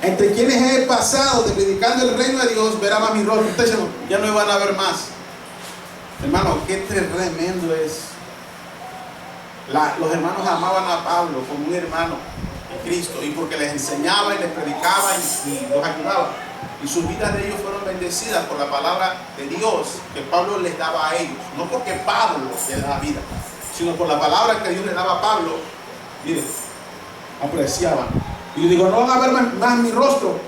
entre quienes he pasado de predicando el reino de Dios, verá más mi rostro. Ustedes ya no me van a ver más. Hermano, qué tremendo es Los hermanos amaban a Pablo como un hermano en Cristo, y porque les enseñaba y les predicaba y los ayudaba. Y sus vidas de ellos fueron bendecidas por la palabra de Dios que Pablo les daba a ellos. No porque Pablo les daba vida, sino por la palabra que Dios le daba a Pablo. Miren, apreciaban. Y yo digo, no van a ver más mi rostro.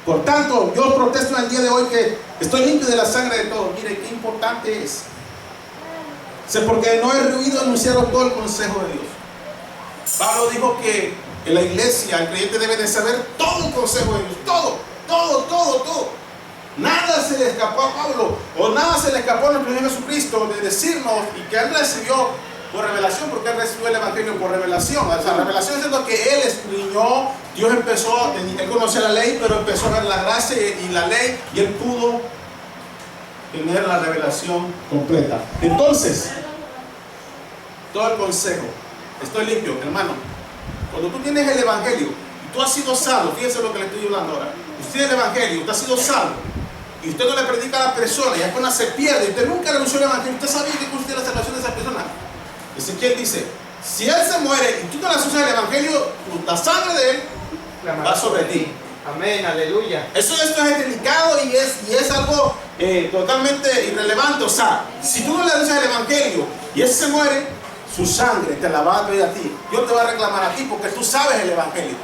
Por tanto, yo protesto en el día de hoy que estoy limpio de la sangre de todos. Miren qué importante es. Sé porque no he ruido anunciaron todo el consejo de Dios. Pablo dijo que en la iglesia el creyente debe de saber todo el consejo de Dios. Todo. Nada se le escapó a Pablo, o nada se le escapó a nuestro Señor Jesucristo de decirnos, y que Él recibió por revelación, porque Él recibió el Evangelio por revelación. O sea, revelación es lo que Él escudriñó. Dios empezó, Él conocía la ley, pero empezó a ver la gracia y la ley, y Él pudo tener la revelación completa. Entonces, todo el consejo, estoy limpio, hermano. Cuando tú tienes el Evangelio y tú has sido salvo, fíjense lo que le estoy hablando ahora. Usted tiene el Evangelio, usted ha sido salvo, y usted no le predica a la persona, y alguna se pierde, y usted nunca le anunció el Evangelio. Usted sabía que considera la salvación de esa persona. Ezequiel dice: si él se muere y tú no le anuncias el Evangelio, la sangre de él va sobre ti. Amén, aleluya. Esto es delicado y es algo totalmente irrelevante. O sea, si tú no le anuncias el Evangelio y él se muere, su sangre te la va a pedir a ti. Dios te va a reclamar a ti porque tú sabes el Evangelio.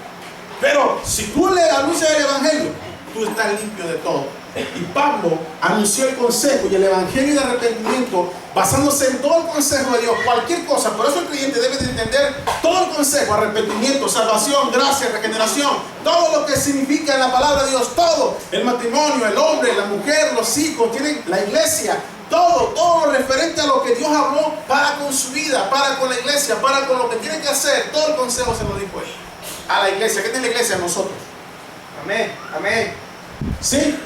Pero si tú le anuncias el Evangelio, tú estás limpio de todo. Y Pablo anunció el consejo y el Evangelio de arrepentimiento basándose en todo el consejo de Dios, cualquier cosa. Por eso el creyente debe de entender todo el consejo: arrepentimiento, salvación, gracia, regeneración, todo lo que significa en la palabra de Dios, todo, el matrimonio, el hombre, la mujer, los hijos, tienen la iglesia, todo lo referente a lo que Dios habló para con su vida, para con la iglesia, para con lo que tiene que hacer. Todo el consejo se lo dijo él a la iglesia. ¿Qué tiene la iglesia? A nosotros. Amén, amén. ¿Sí?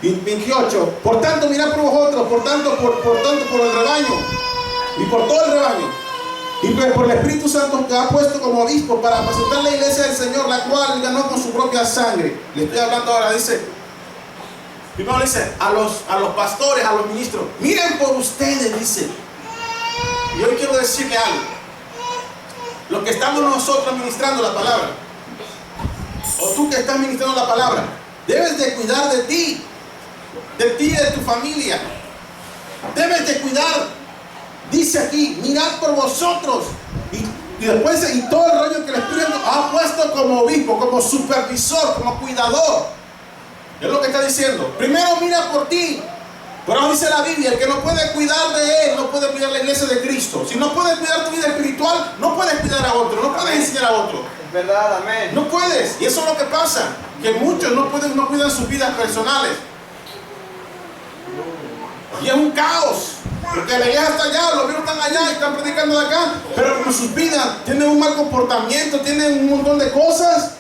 28. Por tanto, mirad por vosotros, por tanto por el rebaño, y por todo el rebaño, y por el Espíritu Santo que ha puesto como obispo para apacentar la iglesia del Señor, la cual él ganó con su propia sangre. Le estoy hablando ahora, dice. Primero dice a los pastores, a los ministros: miren por ustedes, dice. Y hoy quiero decirle algo. Lo que estamos nosotros ministrando la palabra, o tú que estás ministrando la palabra, debes de cuidar de ti y de tu familia. Debes de cuidar. Dice aquí: mirad por vosotros. Y después, y todo el rollo que el Espíritu ha puesto como obispo, como supervisor, como cuidador. Es lo que está diciendo. Primero mira por ti. Por eso dice la Biblia: el que no puede cuidar de él, no puede cuidar la iglesia de Cristo. Si no puedes cuidar tu vida espiritual, no puedes cuidar a otro, no puedes enseñar a otro. Es verdad, amén. No puedes. Y eso es lo que pasa, que muchos no cuidan sus vidas personales. Y es un caos, porque la iglesia está allá, los virus están allá y están predicando de acá, pero como sus vidas tienen un mal comportamiento, tienen un montón de cosas,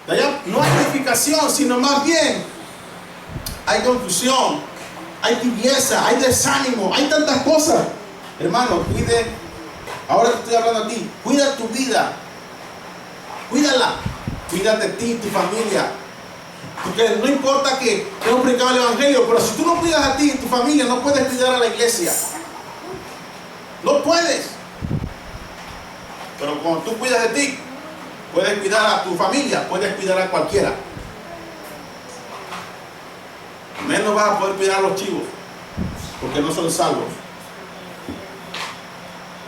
de allá no hay edificación, sino más bien hay confusión, hay tibieza, hay desánimo, hay tantas cosas. Hermano, cuide, ahora te estoy hablando a ti, cuida tu vida, cuídala, cuida de ti y tu familia. Porque no importa que hemos predicado el Evangelio, pero si tú no cuidas a ti y tu familia, no puedes cuidar a la iglesia. No puedes. Pero cuando tú cuidas de ti, puedes cuidar a tu familia, puedes cuidar a cualquiera. Menos vas a poder cuidar a los chivos, porque no son salvos.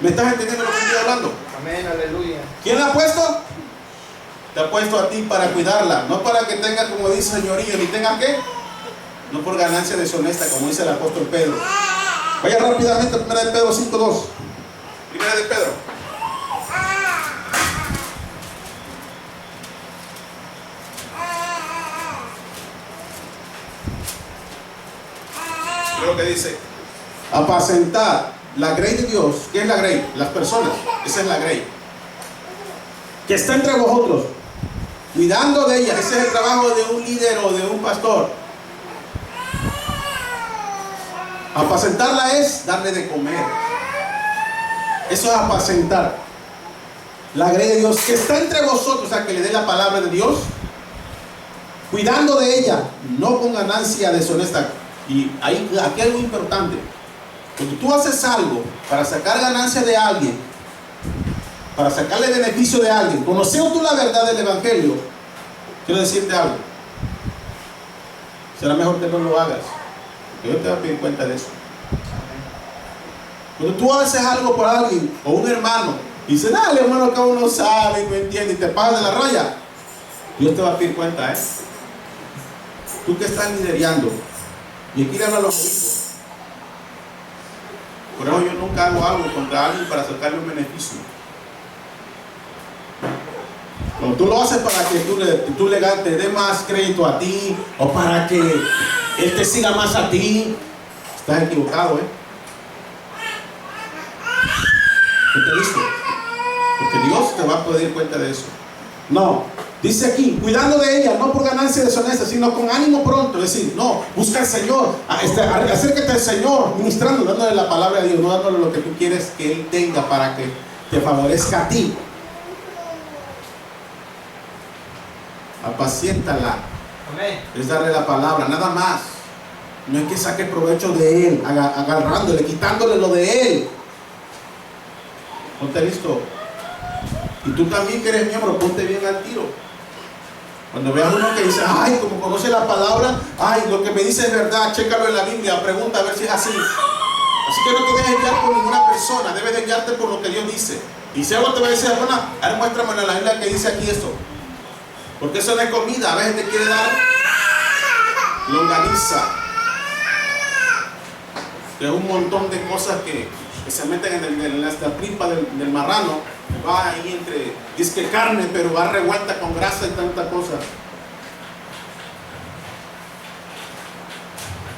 ¿Me estás entendiendo lo que estoy hablando? Amén, aleluya. ¿Quién la ha puesto? Te ha puesto a ti para cuidarla, no para que tengas, como dice señorío, ni tengas que, no por ganancia deshonesta, como dice el apóstol Pedro. Vaya rápidamente a 1 de Pedro 5:2. 1 de Pedro. Creo que dice: apacentar la grey de Dios. ¿Qué es la grey? Las personas. Esa es la grey que está entre vosotros, cuidando de ella. Ese es el trabajo de un líder o de un pastor. Apacentarla es darle de comer. Eso es apacentar la grey de Dios que está entre vosotros, o sea, que le dé la palabra de Dios, cuidando de ella, no con ganancia deshonesta. Y aquí hay algo importante. Cuando tú haces algo para sacar ganancia de alguien, para sacarle beneficio de alguien, conociendo tú la verdad del Evangelio, quiero decirte algo. Será mejor que no lo hagas, porque Dios te va a pedir cuenta de eso. Cuando tú haces algo por alguien o un hermano y dices, dale hermano, que uno sabe, no entiende, y te pagas de la raya, Dios te va a pedir cuenta, ¿eh? Tú que estás liderando, y aquí le hablo a los obispos. Por eso yo nunca hago algo contra alguien para sacarle un beneficio. Cuando tú lo haces para que tú te dé más crédito a ti, o para que él te siga más a ti, estás equivocado, ¿eh? ¿Estás listo? Porque Dios te va a pedir cuenta de eso. No, dice aquí, cuidando de ella, no por ganancia deshonesta, sino con ánimo pronto. Es decir, no, busca al Señor, acércate al Señor, ministrando, dándole la palabra de Dios, no dándole lo que tú quieres que Él tenga para que te favorezca a ti. Apaciéntala. Amén. Es darle la palabra, nada más. No es que saque provecho de Él, agarrándole, quitándole lo de Él. Ponte listo. Y tú también que eres miembro, ponte bien al tiro. Cuando veas uno que dice, ay, como conoce la palabra, ay, lo que me dice es verdad, chécalo en la Biblia, pregunta a ver si es así. Así que no te dejes guiar por ninguna persona, debes de guiarte por lo que Dios dice. Y si algo te va a decir, hermana, a ver, muéstrame en la Biblia que dice aquí esto. Porque eso no es comida, a veces te quiere dar longaniza, que es un montón de cosas que se meten en la tripa del marrano, va ahí entre, dice que carne, pero va revuelta con grasa y tanta cosa.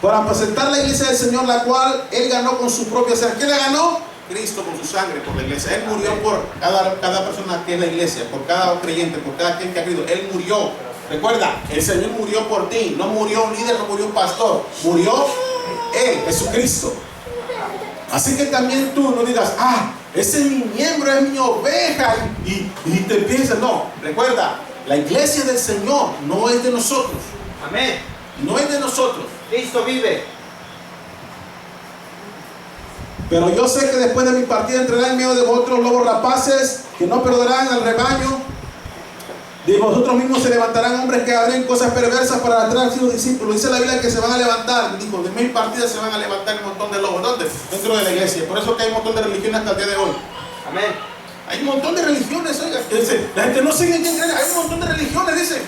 Para apacentar la iglesia del Señor, la cual Él ganó con su propia sangre. ¿Qué le ganó? Cristo con su sangre por la iglesia. Él murió por cada persona que es la iglesia, por cada creyente, por cada quien que ha creído. Él murió. Recuerda, el Señor murió por ti. No murió un líder, no murió un pastor. Murió Él, Jesucristo. Así que también tú no digas, ah, ese es mi miembro, es mi oveja, y te piensas, no. Recuerda, la iglesia del Señor no es de nosotros. Amén. No es de nosotros. Cristo vive. Pero yo sé que después de mi partida entrarán en medio de vosotros lobos rapaces que no perderán al rebaño. De vosotros mismos se levantarán hombres que harán cosas perversas para atraer a sus discípulos. Dice la Biblia que se van a levantar. Dijo, de mi partida se van a levantar un montón de lobos. ¿Dónde? Dentro de la iglesia. Por eso que hay un montón de religiones hasta el día de hoy. Amén. Hay un montón de religiones, oiga. La gente no sigue en quién cree. Hay un montón de religiones, dice.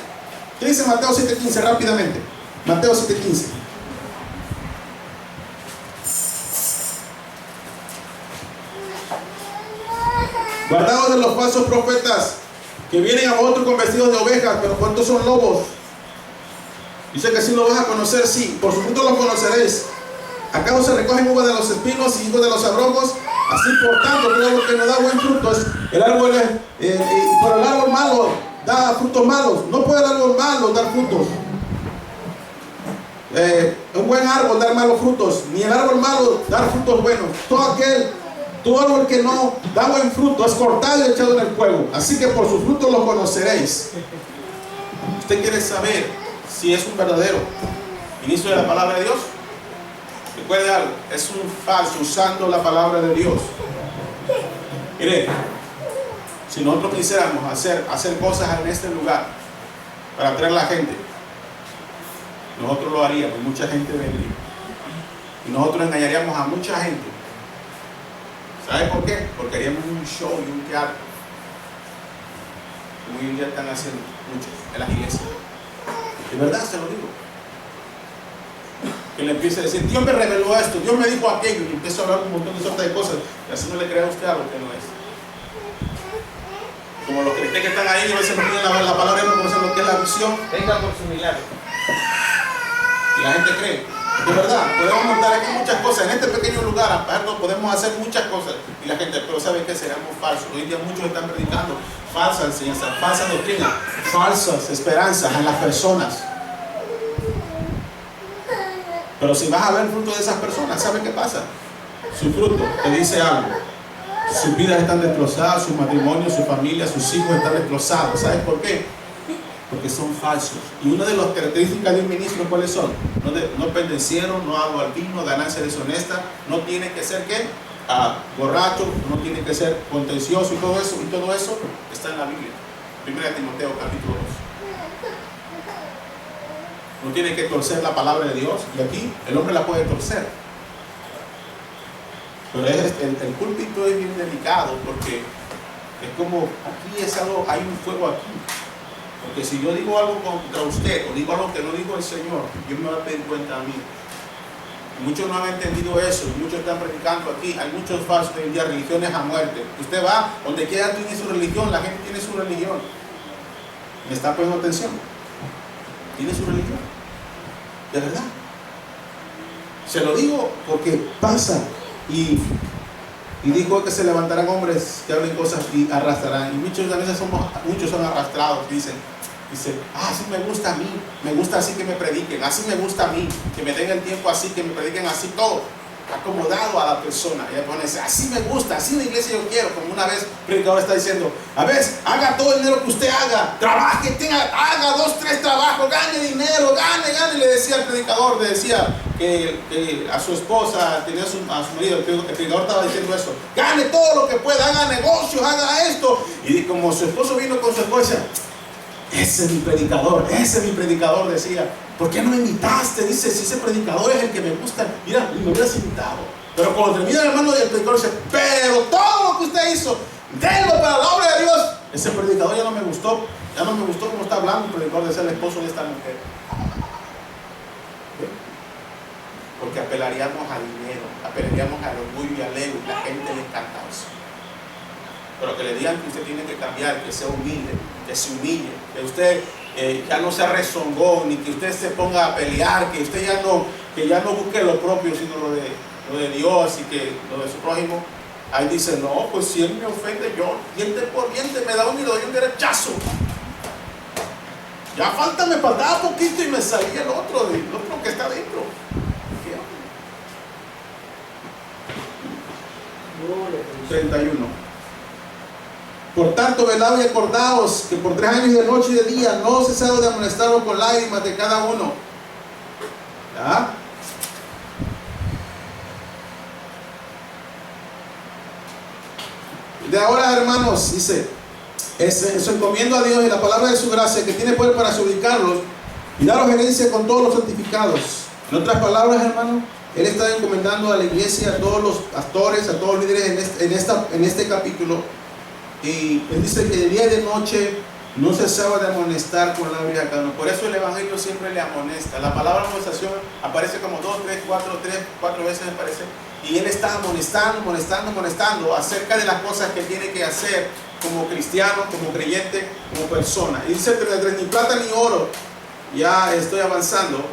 ¿Qué dice Mateo 7:15? Rápidamente. Mateo 7:15. Guardaos de los falsos profetas que vienen a vosotros con vestidos de ovejas, pero cuántos son lobos. Dice que si lo vas a conocer, sí, por su fruto los conoceréis. ¿Acaso se recogen uvas de los espinos y higos de los abrojos? Así por tanto, todo lo que no da buen fruto es el árbol, por el árbol malo da frutos malos. No puede el árbol malo dar frutos. Un buen árbol dar malos frutos, ni el árbol malo dar frutos buenos. Todo árbol que no da buen fruto es cortado y echado en el fuego. Así que por sus frutos lo conoceréis. Usted quiere saber si es un verdadero ministro de la palabra de Dios. Recuerde algo, es un falso usando la palabra de Dios. Mire, si nosotros quisiéramos hacer cosas en este lugar para atraer a la gente, nosotros lo haríamos y mucha gente vendría. Y nosotros engañaríamos a mucha gente. ¿Sabe por qué? Porque haríamos un show y un teatro, como hoy en día están haciendo muchos en las iglesias. De verdad se lo digo. Que le empiece a decir, Dios me reveló esto, Dios me dijo aquello, y empieza a hablar un montón de cosas, y así no le crea a usted algo que no es. Como los creyentes que están ahí, a veces no tienen la palabra, no conocen lo que es la visión. Venga por su milagro. Y la gente cree. De verdad, podemos montar aquí muchas cosas. En este pequeño lugar, aparte, podemos hacer muchas cosas. Y la gente, pero ¿sabe qué? Seremos falsos. Hoy en día muchos están predicando falsas enseñanzas, falsas doctrinas, falsas esperanzas en las personas. Pero si vas a ver el fruto de esas personas, ¿sabe qué pasa? Su fruto te dice algo. Sus vidas están destrozadas, su matrimonio, su familia, sus hijos están destrozados. ¿Sabes por qué? Porque son falsos. Y una de las características de un ministro, ¿cuáles son? No pendenciero, no hago al vino, ganancia deshonesta. No tiene que ser, ¿qué? borracho, no tiene que ser contencioso y todo eso está en la Biblia. 1 Timoteo capítulo 2. No tiene que torcer la palabra de Dios, y aquí el hombre la puede torcer. Pero el púlpito es bien delicado, porque es como aquí es algo, hay un fuego aquí. Porque si yo digo algo contra usted o digo algo que no dijo el Señor, Dios me va a pedir cuenta a mí. Muchos no han entendido eso, muchos están predicando aquí. Hay muchos falsos hoy en día, religiones a muerte. Usted va, donde quiera tiene su religión, la gente tiene su religión. ¿Me está poniendo atención? Tiene su religión. De verdad. Se lo digo porque pasa. Y dijo que se levantarán hombres que hablen cosas y arrastrarán. Y muchos a veces muchos son arrastrados. Dice, así me gusta a mí, me gusta así que me prediquen, así me gusta a mí, que me den el tiempo así, que me prediquen así, todo acomodado a la persona. Y pone, así me gusta, así en la iglesia yo quiero. Como una vez el predicador está diciendo, a ver, haga todo el dinero que usted haga, trabaje, haga 2, 3 trabajos, gane dinero, gane. Le decía al predicador, le decía que a su esposa, tenía a su marido, el predicador estaba diciendo eso, gane todo lo que pueda, haga negocios, haga esto. Y como su esposo vino con su esposa, ese es mi predicador, decía, ¿por qué no me invitaste? Dice, si ese predicador es el que me gusta, mira, me hubieras invitado. Pero cuando termina el hermano del predicador, dice, pero todo lo que usted hizo, denlo para la obra de Dios. Ese predicador ya no me gustó como está hablando el predicador de ser el esposo de esta mujer. ¿Sí? Porque apelaríamos al dinero, apelaríamos al orgullo y al ego, y la gente le encanta eso. Pero que le digan que usted tiene que cambiar, que sea humilde, que se humille, que usted ya no sea rezongón, ni que usted se ponga a pelear, que usted ya no busque lo propio, sino lo de Dios y que lo de su prójimo. Ahí dice, no, pues si él me ofende, yo diente por diente me da un y le doy un derechazo. Ya falta me faltaba poquito y me salía el otro que está dentro. ¿Qué? 31. Por tanto, velad y acordaos que por 3 años de noche y de día no cesado de amonestaros con lágrimas de cada uno. ¿Ya? De ahora, hermanos, dice, eso encomiendo a Dios y la palabra de su gracia que tiene poder para sublicarlos y daros herencia con todos los santificados. En otras palabras, hermanos, Él está encomendando a la iglesia, a todos los pastores, a todos los líderes en este capítulo. Y Él dice que de día y de noche no cesaba de amonestar con la Biblia cada uno. Por eso el Evangelio siempre le amonesta. La palabra amonestación aparece como 2, 3, 4 veces me parece. Y Él está amonestando acerca de las cosas que tiene que hacer como cristiano, como creyente, como persona. Y dice, ni plata ni oro, ya estoy avanzando.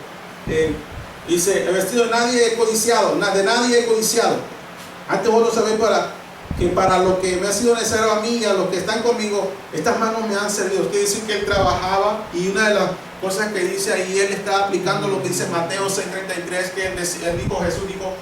Dice, el vestido de nadie he codiciado, de nadie he codiciado. Antes vos lo sabéis que para lo que me ha sido necesario a mí y a los que están conmigo, estas manos me han servido. Quiere decir que él trabajaba, y una de las cosas que dice ahí, él está aplicando lo que dice Mateo 6:33, que Jesús dijo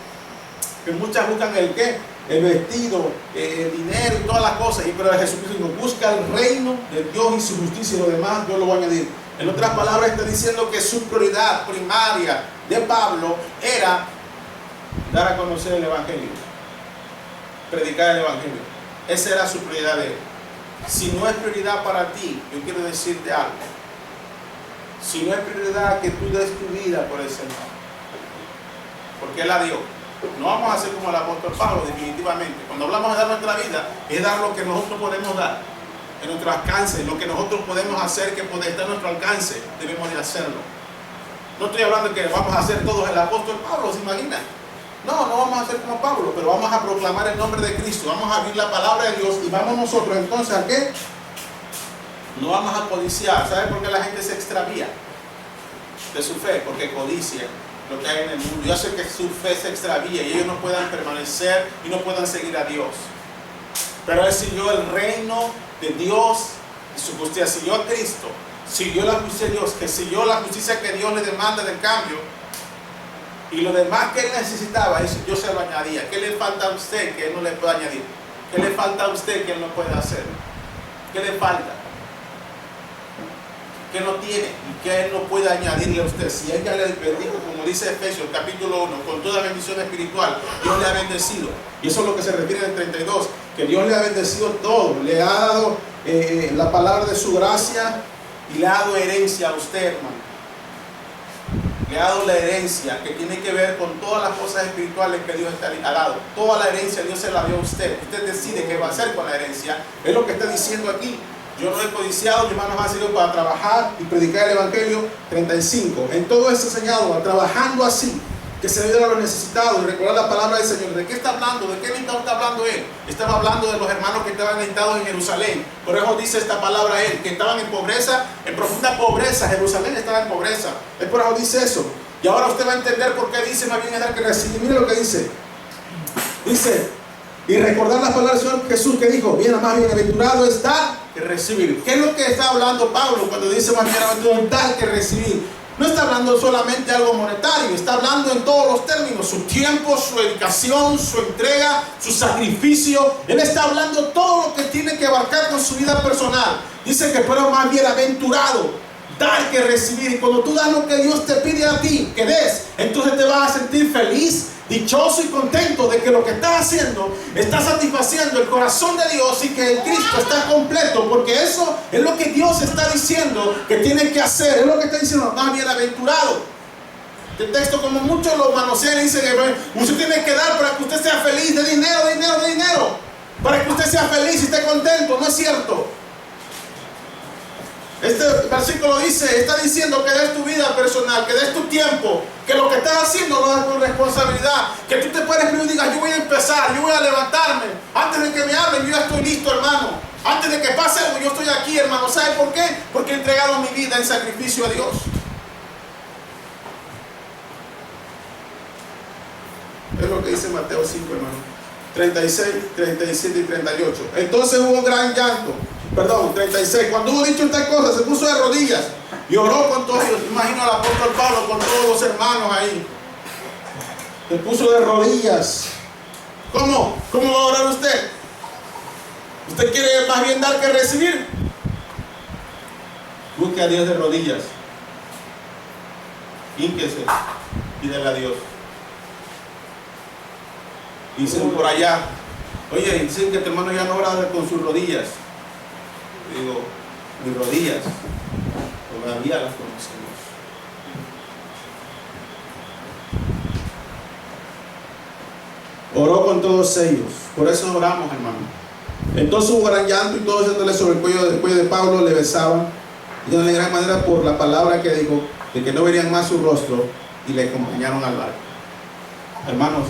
que muchas buscan el qué, el vestido, el dinero y todas las cosas, pero Jesucristo dijo, busca el reino de Dios y su justicia, y lo demás yo lo voy a añadir. En otras palabras, está diciendo que su prioridad primaria de Pablo era dar a conocer el Evangelio, predicar el Evangelio. Esa era su prioridad de él. Si no es prioridad para ti, yo quiero decirte algo. Si no es prioridad que tú des tu vida por el Señor, porque Él la dio. No vamos a hacer como el apóstol Pablo, definitivamente. Cuando hablamos de dar nuestra vida, es dar lo que nosotros podemos dar, en nuestro alcance, lo que nosotros podemos hacer, que puede estar a nuestro alcance, debemos de hacerlo. No estoy hablando de que vamos a hacer todos el apóstol Pablo, ¿se imagina? No vamos a hacer como Pablo, pero vamos a proclamar el nombre de Cristo, vamos a abrir la palabra de Dios y vamos nosotros entonces ¿a qué? No vamos a codiciar. ¿Sabe por qué la gente se extravía de su fe? Porque codicia lo que hay en el mundo. Yo sé que su fe se extravía y ellos no puedan permanecer y no puedan seguir a Dios. Pero él siguió el reino de Dios y su justicia, siguió a Cristo, siguió la justicia de Dios, que siguió la justicia que Dios le demanda del cambio. Y lo demás que él necesitaba, eso yo se lo añadía. ¿Qué le falta a usted que él no le puede añadir? ¿Qué le falta a usted que él no puede hacer? ¿Qué le falta? ¿Qué no tiene? ¿Y qué Él no puede añadirle a usted? Si Él ya le bendijo, como dice Efesios capítulo 1, con toda bendición espiritual, Dios le ha bendecido. Y eso es lo que se refiere en el 32, que Dios le ha bendecido todo. Le ha dado la palabra de su gracia y le ha dado herencia a usted, hermano. Le ha dado la herencia que tiene que ver con todas las cosas espirituales que Dios ha dado. Toda la herencia Dios se la dio a usted. Usted decide qué va a hacer con la herencia. Es lo que está diciendo aquí. Yo no he codiciado, mis manos han sido para trabajar y predicar el Evangelio. 35. En todo es enseñado, trabajando así, que se ayude a los necesitados y recordar la palabra del Señor. ¿De qué está hablando? ¿De qué necesitado está hablando Él? Estaba hablando de los hermanos que estaban necesitados en Jerusalén. Por eso dice esta palabra Él, que estaban en pobreza, en profunda pobreza. Jerusalén estaba en pobreza. Es por eso dice eso. Y ahora usted va a entender por qué dice más bien es dar que recibir. Mire lo que dice. Dice, y recordar las palabras del Señor Jesús que dijo, bien, más bienaventurado es dar que recibir. ¿Qué es lo que está hablando Pablo cuando dice más bienaventurado es dar que recibir? No está hablando solamente de algo monetario, está hablando en todos los términos, su tiempo, su dedicación, su entrega, su sacrificio. Él está hablando todo lo que tiene que abarcar con su vida personal. Dice que pero más bienaventurado, dar que recibir. Y cuando tú das lo que Dios te pide a ti, que des, entonces te vas a sentir feliz, dichoso y contento de que lo que estás haciendo está satisfaciendo el corazón de Dios y que el Cristo está completo, porque eso es lo que Dios está diciendo que tiene que hacer. Es lo que está diciendo, más bienaventurado. El texto, como muchos lo manosean, dice que usted tiene que dar para que usted sea feliz, de dinero, de dinero, de dinero, para que usted sea feliz y esté contento. No es cierto. Este versículo dice, está diciendo que des tu vida personal, que des tu tiempo, que lo que estás haciendo no es tu responsabilidad, que tú te puedes y digas, yo voy a empezar, yo voy a levantarme, antes de que me hablen, yo ya estoy listo, hermano, antes de que pase algo, yo estoy aquí, hermano. ¿Sabe por qué? Porque he entregado mi vida en sacrificio a Dios. Es lo que dice Mateo 5, hermano. 36, 37 y 38. Entonces hubo gran llanto. 36. Cuando hubo dicho estas cosas, se puso de rodillas y oró con todos ellos. Imagino al apóstol Pablo con todos los hermanos ahí. Se puso de rodillas. ¿Cómo? ¿Cómo va a orar usted? ¿Usted quiere más bien dar que recibir? Busque a Dios de rodillas. Hínquese y dele a Dios. Dicen por allá, oye, dicen que tu hermano ya no ora con sus rodillas. Digo, mis rodillas todavía las conocemos. Oró con todos ellos, por eso oramos, hermano. Entonces hubo gran llanto y todos yéndole sobre el cuello de Pablo le besaban y de gran manera por la palabra que dijo, de que no verían más su rostro, y le acompañaron al barco. Hermanos,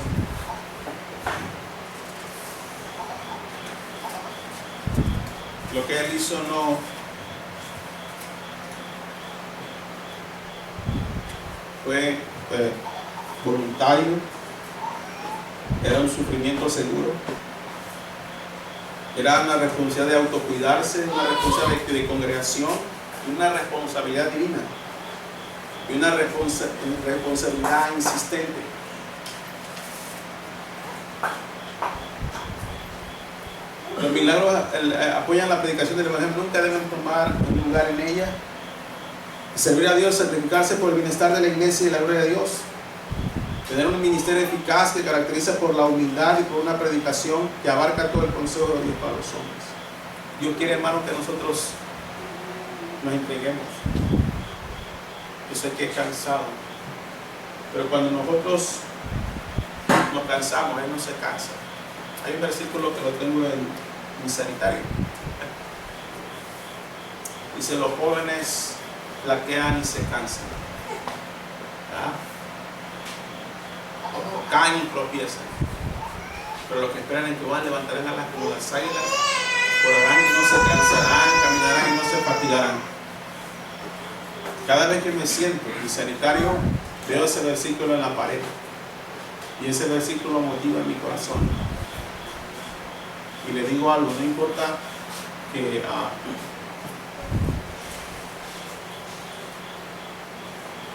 lo que él hizo no fue voluntario, era un sufrimiento seguro, era una responsabilidad de autocuidarse, una responsabilidad de congregación, una responsabilidad divina y una responsabilidad insistente. Los milagros apoyan la predicación del Evangelio, nunca deben tomar un lugar en ella. Servir a Dios, sacrificarse por el bienestar de la iglesia y la gloria de Dios. Tener un ministerio eficaz que caracteriza por la humildad y por una predicación que abarca todo el consejo de Dios para los hombres. Dios quiere, hermano, que nosotros nos entreguemos. Yo sé que es cansado, pero cuando nosotros nos cansamos, Él no se cansa. Hay un versículo que lo tengo en mi sanitario. Dice, los jóvenes flaquean y se cansan. Caen y tropiezan. Pero los que esperan en Jehová levantarán alas como las águilas, correrán y no se cansarán, caminarán y no se fatigarán. Cada vez que me siento en mi sanitario, veo ese versículo en la pared. Y ese versículo motiva mi corazón. Y le digo algo, no importa que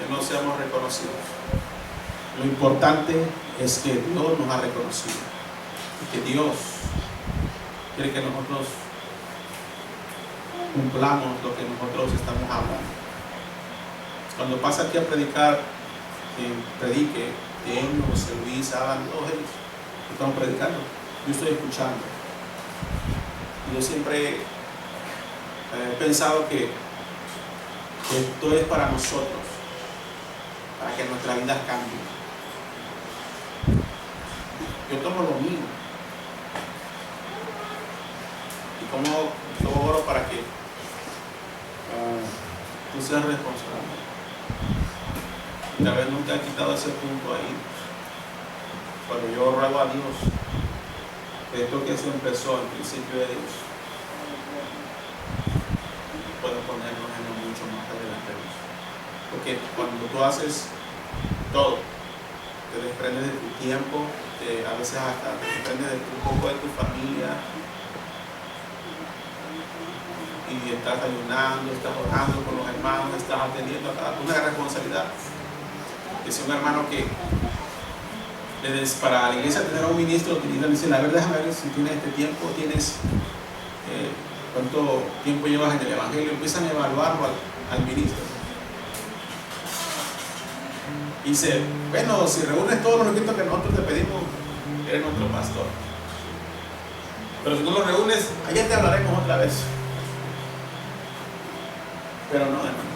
no seamos reconocidos. Lo importante es que Dios nos ha reconocido. Y que Dios quiere que nosotros cumplamos lo que nosotros estamos hablando. Cuando pasa aquí a predicar, quien predique, Daniel, José Luis, Alan, todos ellos estamos predicando, yo estoy escuchando. Y yo siempre he pensado que esto es para nosotros, para que nuestras vidas cambien. Yo tomo lo mío y como yo oro para que tú seas responsable. Y tal vez nunca he quitado ese punto ahí, pero yo ruego a Dios que esto que se empezó al principio de Dios pueda ponernos en lo mucho más adelante. Porque cuando tú haces todo, te desprendes de tu tiempo, a veces hasta te desprendes un poco de tu familia, y estás ayunando, estás orando con los hermanos, estás atendiendo a una responsabilidad. Que si un hermano que para la iglesia tener a un ministro, dice, la verdad, déjame ver si tienes este tiempo, tienes cuánto tiempo llevas en el evangelio, empiezan a evaluarlo al ministro. Y dice, bueno, si reúnes todos los requisitos que nosotros te pedimos, eres nuestro pastor. Pero si no los reúnes, allá te hablaremos otra vez. Pero no, hermano.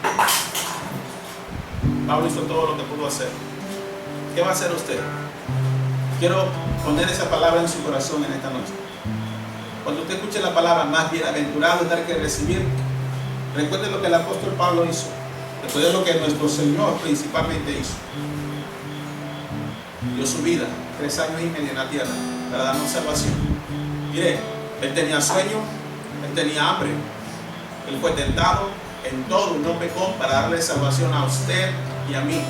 Pablo hizo todo lo que pudo hacer. ¿Qué va a hacer usted? Quiero poner esa palabra en su corazón en esta noche. Cuando usted escuche la palabra más bienaventurado es dar que recibir, recuerde lo que el apóstol Pablo hizo. Recuerde lo que nuestro Señor principalmente hizo. Dio su vida, 3 años y medio en la tierra, para darnos salvación. Mire, él tenía sueño, él tenía hambre, él fue tentado en todo, no pecó, para darle salvación a usted y a mí.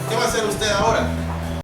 ¿Qué va a hacer usted ahora?